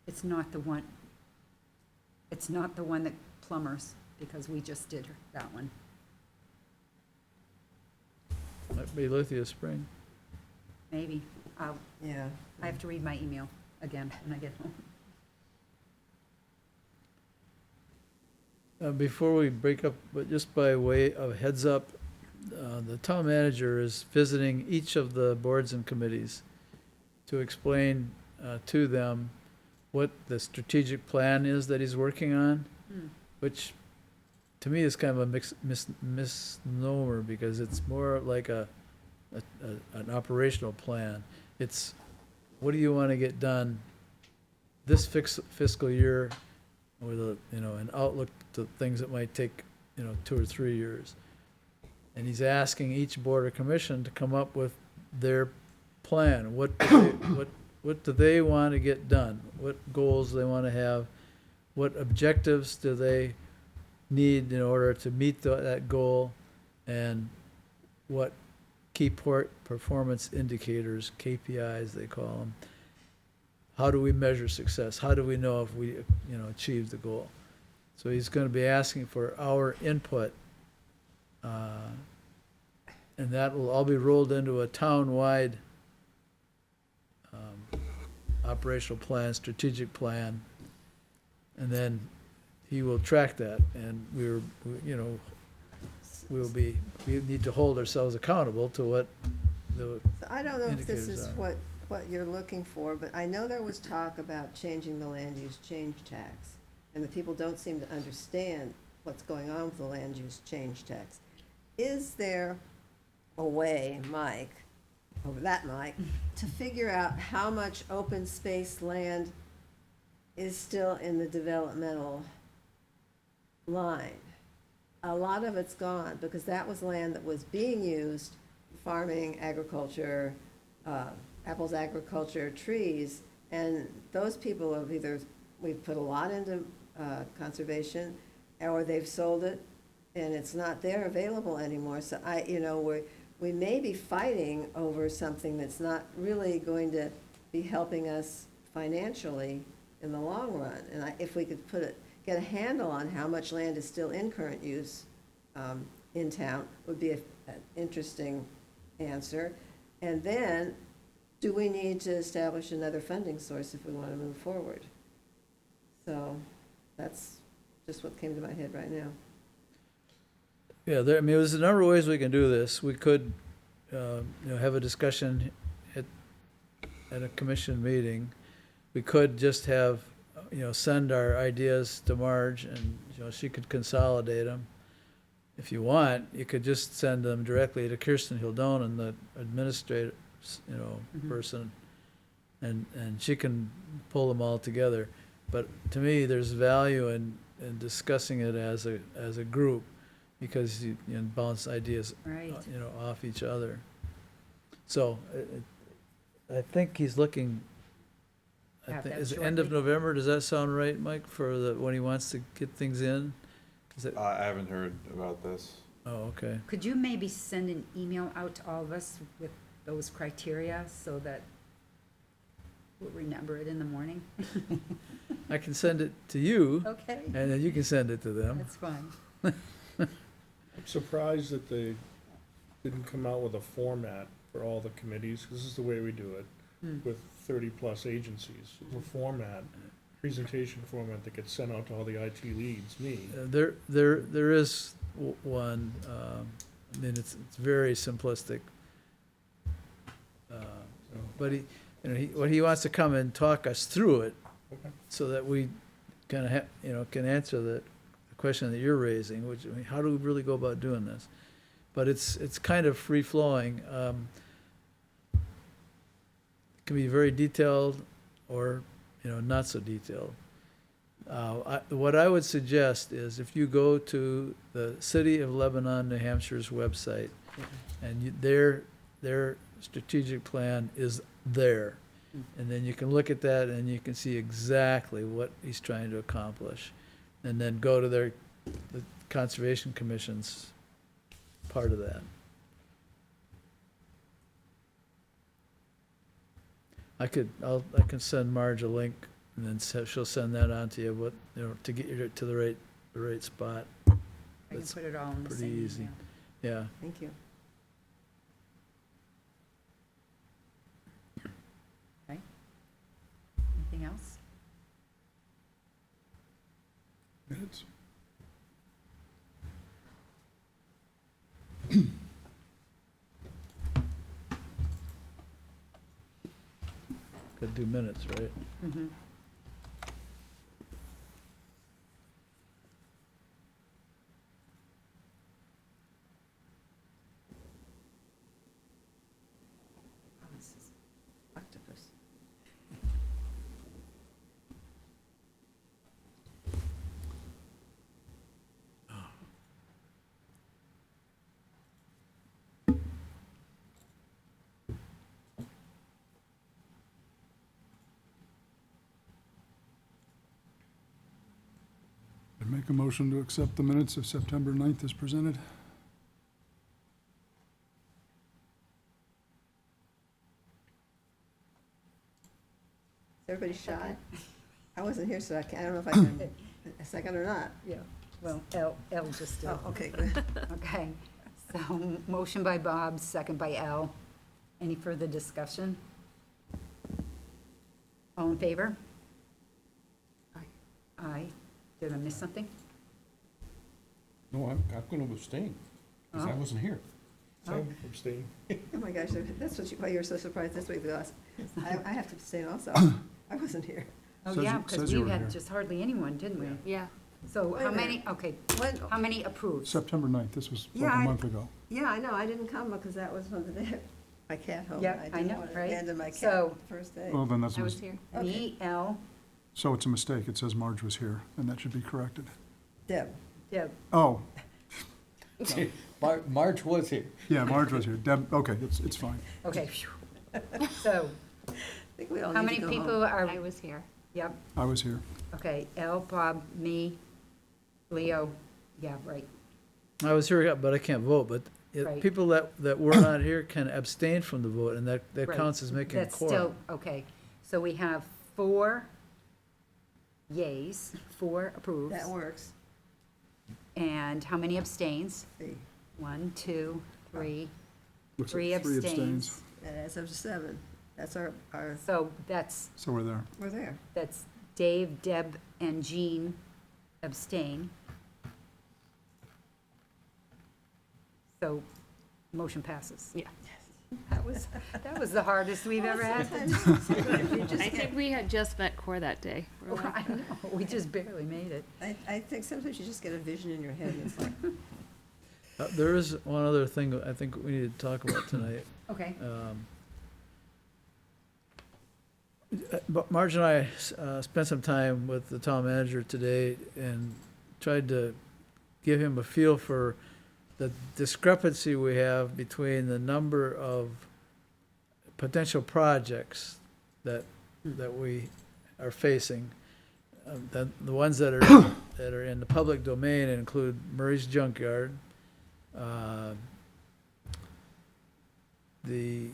it's not the one that plumbers, because we just did that one. Might be Lithia Spring. Maybe. Yeah. I have to read my email again when I get home. Before we break up, but just by way of heads up, the town manager is visiting each of the boards and committees to explain to them what the strategic plan is that he's working on, which to me is kind of a misnomer, because it's more like an operational plan. It's, what do you want to get done this fiscal year, with a, an outlook to things that might take, 2 or 3 years. And he's asking each board or commission to come up with their plan. What do they want to get done? What goals they want to have? What objectives do they need in order to meet that goal? And what key performance indicators, KPIs they call them. How do we measure success? How do we know if we, achieved the goal? So he's going to be asking for our input, and that will all be rolled into a town-wide operational plan, strategic plan, and then he will track that, and we need to hold ourselves accountable to what the So I don't know if this indicators is are. what you're looking for, but I know there was talk about changing the land use change tax, and the people don't seem to understand what's going on with the land use change tax. Is there a way, Mike, over that Mike, to figure out how much open space land is still in the developmental line? A lot of it's gone, because that was land that was being used, farming, agriculture, apples agriculture, trees, and those people have either, we've put a lot into conservation, or they've sold it, and it's not there available anymore. So we may be fighting over something that's not really going to be helping us financially in the long run. And if we could get a handle on how much land is still in current use in town, would be an interesting answer. And then, do we need to establish another funding source if we want to move forward? So that's just what came to my head right now. Yeah, there's a number of ways we can do this. We could, have a discussion at a commission meeting. We could just have, send our ideas to Marge, and, she could consolidate them. If you want, you could just send them directly to Kirsten Hildonen, the administrator, person, and she can pull them all together. But to me, there's value in discussing it as a group, because you bounce ideas, Right. off each other. So I think he's looking. Have that Is it end of shortly. November? Does that sound right, Mike? For when he wants to get things in? Is it? I haven't heard about this. Oh, okay. Could you maybe send an email out to all of us with those criteria so that we'll remember it in the morning? I can send it to you, Okay, and then you can send it to them. that's fine. I'm surprised that they didn't come out with a format for all the committees, 'cause this is the way we do it with 30-plus agencies. A format, presentation format that gets sent out to all the IT leads, me. There is one, it's very simplistic. But he wants to come and talk us through it, Okay. so that we kind of can answer the question that you're raising, which, how do we really go about doing this? But it's kind of free-flowing. It can be very detailed, or, not so detailed. What I would suggest is, if you go to the City of Lebanon, New Hampshire's website, and their strategic plan is there, and then you can look at that and you can see exactly what he's trying to accomplish. And then go to their the Conservation Commission's part of that. I can send Marge a link, and then she'll send that on to you, to get you to the right spot. I can That's put it all in the pretty same easy. email. Yeah. Thank you. Anything else? Minutes? Could do minutes, right? Mm-hmm. Octopus. I make a motion to accept the minutes of September 9th as presented. Is everybody shy? I wasn't here, so I don't know if I can, a second or not. Yeah, well, L just did. Oh, okay, good. Okay, so motion by Bob, second by L. Any further discussion? All in favor? Aye. Did I miss something? No, I'm gonna abstain, because I Oh. wasn't here. Same, abstain. Oh my gosh, that's why you were so surprised this week with us. I have to abstain also. I wasn't here. Oh, Says yeah, you- because says you we were had here. just hardly anyone, didn't we? Yeah. So Wait a how minute. many, okay, When, how many approved? September 9th, this was like Yeah, a I- month ago. yeah, I know, I didn't come because that was one of the, my cat home. Yeah, I didn't know, want to right? abandon my cat So- the first day. Well, then that's, I was here. An Okay. E, L, so it's a mistake. It says Marge was here, and that should be corrected. Deb, Deb, Oh, March was here. yeah, Marge was here. Deb, okay, it's fine. okay. So, I think we all how need many to go people home. are, I was here. yep, I was here. okay, L, Bob, me, Leo, yeah, right. I was here, but I can't vote, but Right. people that were not here can abstain from the vote, and that Right. counts as making a That's quorum. still, okay, so we have 4 yays, 4 approves. That works. And how many abstains? See, 1, 2, 3, Looks 3 like 3 abstains. and as of 7, that's our, So that's, So we're there. we're there. that's Dave, Deb, and Jean abstain. So, motion passes. Yeah. That was the hardest we've ever had. I think we had just met core that day. We're like, I know, we just barely made it. I think sometimes you just get a vision in your head and it's like, There is one other thing that I think we need to talk about tonight. Okay. But Marge and I spent some time with the town manager today and tried to give him a feel for the discrepancy we have between the number of potential projects that we are facing. The ones that are in the public domain include Murray's Junkyard, the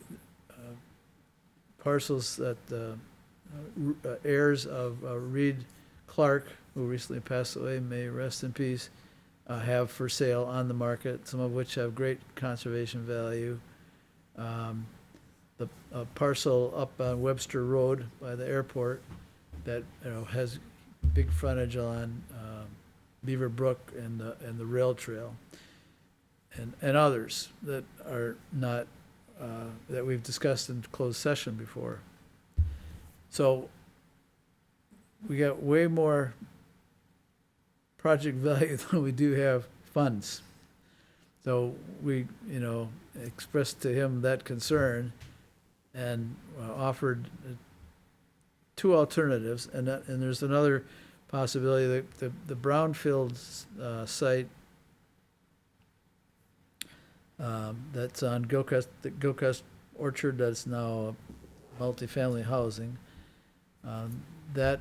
parcels that heirs of Reed Clark, who recently passed away, may rest in peace, have for sale on the market, some of which have great conservation value. The parcel up on Webster Road by the airport that, has big frontage on Beaver Brook and the rail trail, and others that are not, that we've discussed in closed session before. So we got way more project value than we do have funds. So we, expressed to him that concern and offered 2 alternatives. And there's another possibility that the brownfield site that's on Gilcrest, the Gilcrest Orchard, that's now multifamily housing. That,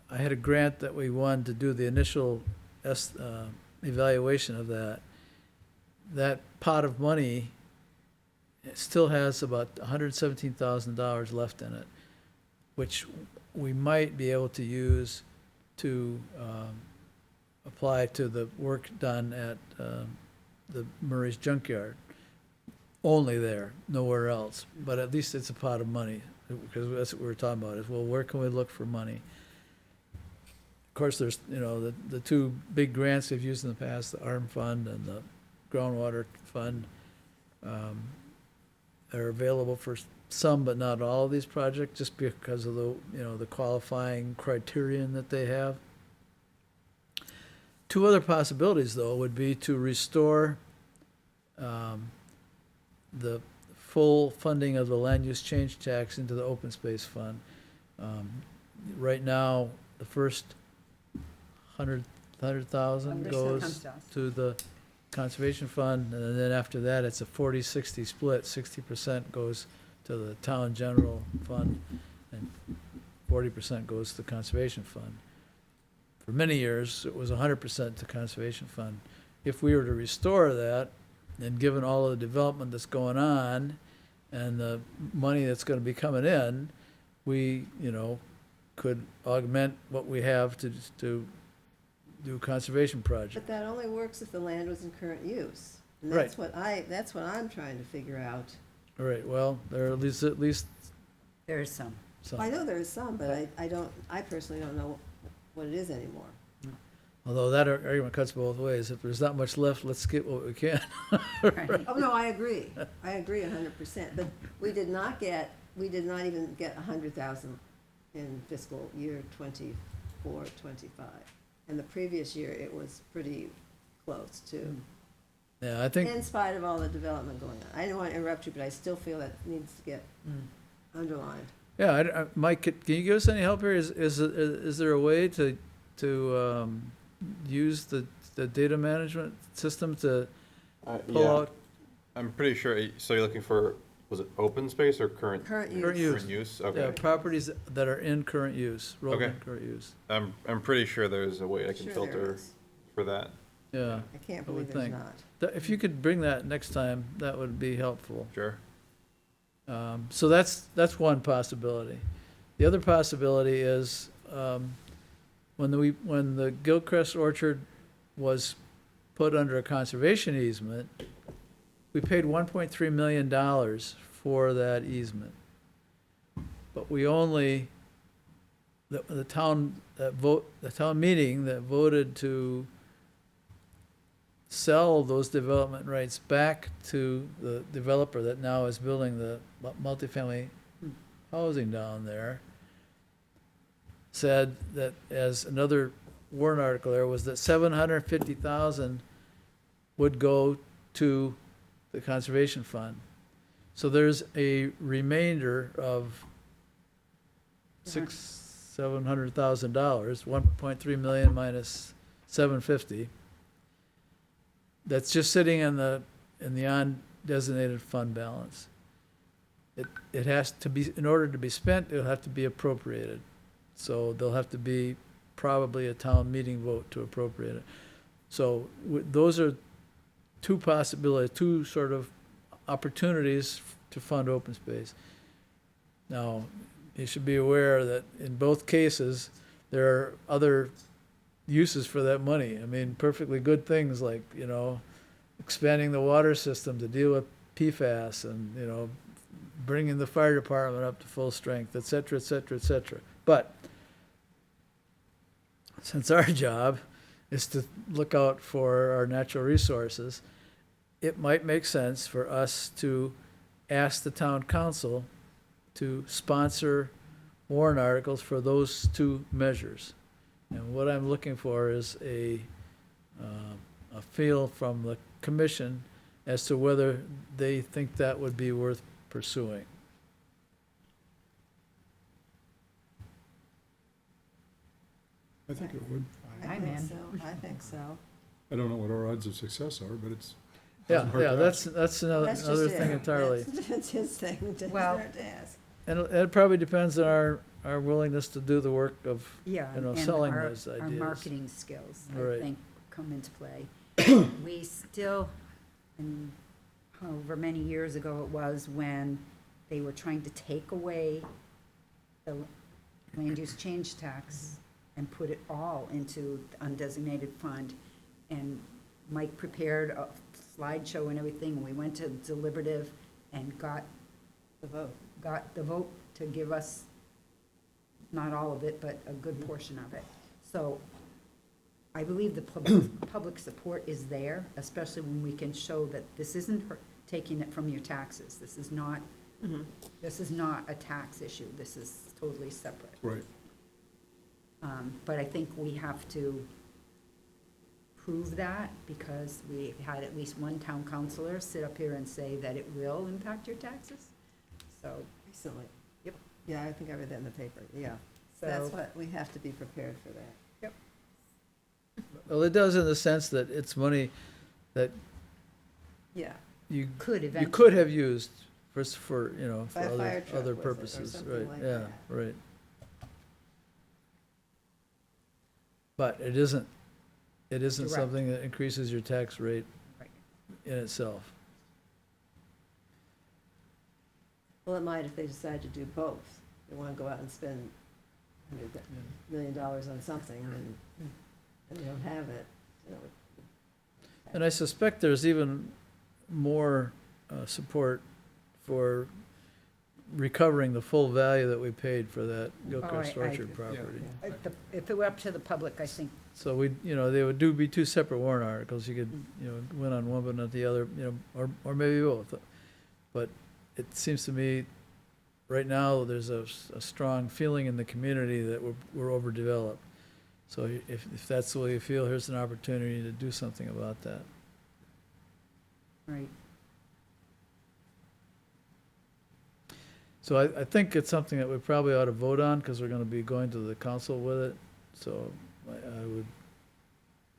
I had a grant that we won to do the initial evaluation of that, that pot of money, it still has about $117,000 left in it, which we might be able to use to apply to the work done at the Murray's Junkyard. Only there, nowhere else. But at least it's a pot of money, because that's what we were talking about, is, well, where can we look for money? Of course, there's, you know, the two big grants we've used in the past, the ARM Fund and the Groundwater Fund, are available for some, but not all of these projects, just because of the, you know, the qualifying criterion that they have. Two other possibilities, though, would be to restore the full funding of the land use change tax into the open space fund. Right now, the first 100,000 goes to the conservation fund, and then after that, it's a 40-60 split. 60% goes to the town general fund, and 40% goes to the conservation fund. For many years, it was 100% to conservation fund. If we were to restore that, and given all of the development that's going on and the money that's gonna be coming in, we, you know, could augment what we have to do conservation projects. But that only works if the land was in current use. And Right. that's what I'm trying to figure out. All right, well, there are at least There's some. some. I know there is some, but I personally don't know what it is anymore. Although that argument cuts both ways. If there's not much left, let's get what we can. Right. Oh, no, I agree. I agree 100%. But we did not even get 100,000 in fiscal year 24, 25. And the previous year, it was pretty close too, Yeah, I think, in spite of all the development going on. I didn't want to interrupt you, but I still feel that needs to get underlined. yeah, Mike, can you give us any help here? Is there a way to use the data management system to pull Yeah, out I'm pretty sure, so you're looking for, was it open space or current? Current Current use. use. Current use, yeah, okay. properties that are in current use, relevant Okay. current use? I'm pretty sure there's a way I can Sure there filter is. for that. Yeah. I can't I would believe there's think. not. If you could bring that next time, that would be helpful. Sure. So that's one possibility. The other possibility is, when the Gilchrist Orchard was put under a conservation easement, we paid $1.3 million for that easement. But we only, the town meeting that voted to sell those development rights back to the developer that now is building the multifamily housing down there, said that, as another warrant article there, was that $750,000 would go to the conservation fund. So there's a remainder of $700,000, $1.3 million minus $750, that's just sitting in the undesignated fund balance. It has to be, in order to be spent, it'll have to be appropriated. So there'll have to be probably a town meeting vote to appropriate it. So those are two possibilities, two sort of opportunities to fund open space. Now, you should be aware that in both cases, there are other uses for that money. I mean, perfectly good things like, you know, expanding the water system to deal with PFAS and, you know, bringing the fire department up to full strength, et cetera, et cetera, et cetera. But since our job is to look out for our natural resources, it might make sense for us to ask the town council to sponsor warrant articles for those two measures. And what I'm looking for is a feel from the commission as to whether they think that would be worth pursuing. I think it would. I'm in. I think so. I don't know what our odds of success are, but it's. Yeah, Doesn't hurt yeah, to that's another That's just another it. thing entirely. That's his thing, it doesn't Well- hurt to ask. And it probably depends on our willingness to do the work of, Yeah, you know, and selling our- those Our ideas. marketing skills, I Right. think, come into play. We still, and however many years ago it was, when they were trying to take away the land use change tax and put it all into the undesignated fund. And Mike prepared a slideshow and everything, and we went to deliberative and got The vote. the vote to give us, not all of it, but a good portion of it. So I believe the public support is there, especially when we can show that this isn't taking it from your taxes. This is not a tax issue. This is totally separate. Right. But I think we have to prove that, because we had at least one town councilor sit up here and say that it will impact your taxes. So, Recently. Yep. Yeah, I think I read that in the paper, yeah. so. That's what, we have to be prepared for that. Well, it does in the sense that it's money that Yeah. you Could you eventually. could have used for, you know, for Buy a fire other, truck other with it or purposes, something right, like yeah, that. right. But it isn't Direct. something that increases your tax rate Right. in itself. Well, it might if they decide to do both. They want to go out and spend $100 million on something, and they don't have it, you know. And I suspect there's even more support for recovering the full value that we paid for that I- Gilchrist Orchard property. If it were up to the public, I think, So we, you know, they would be two separate warrant articles. You could, you know, win on one but not the other, you know, or maybe both. But it seems to me, right now, there's a strong feeling in the community that we're overdeveloped. So if that's the way you feel, here's an opportunity to do something about that. right, So I think it's something that we probably ought to vote on, because we're gonna be going to the council with it. So I would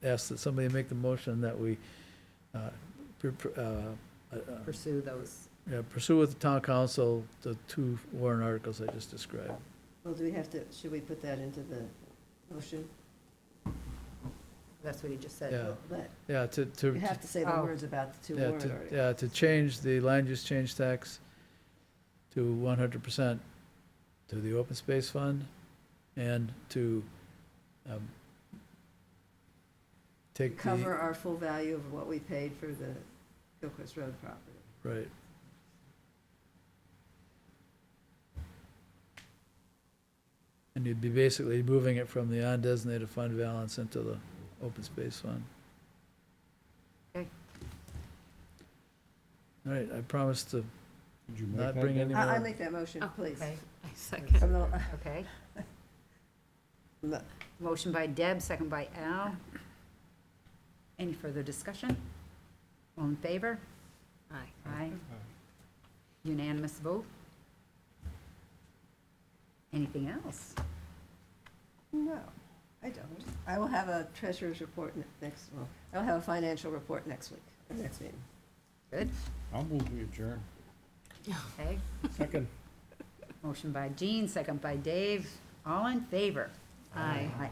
ask that somebody make the motion that we pursue those. pursue with the town council the two warrant articles I just described. Well, do we have to, should we put that into the motion? That's what he just said. Yeah. But Yeah, you have to say the Oh. words about the two yeah, warrant articles. yeah, to change the land use change tax to 100% to the open space fund, and to take the. Cover our full value of what we paid for the Gilchrist Road property. Right. And you'd be basically moving it from the undesignated fund balance into the open space fund. Okay. All right, I promise to Did you make not that bring motion? any I more. make that motion, please. Okay, I second. From the- okay. from the- Motion by Deb, second by Al. Any further discussion? All in favor? Aye. Aye. Unanimous vote? Anything else? No, I don't. I will have a treasurer's report well, I'll have a financial report next week, next meeting. Good, I'll move we adjourn. okay. Second. Motion by Jean, second by Dave. All in favor? Aye.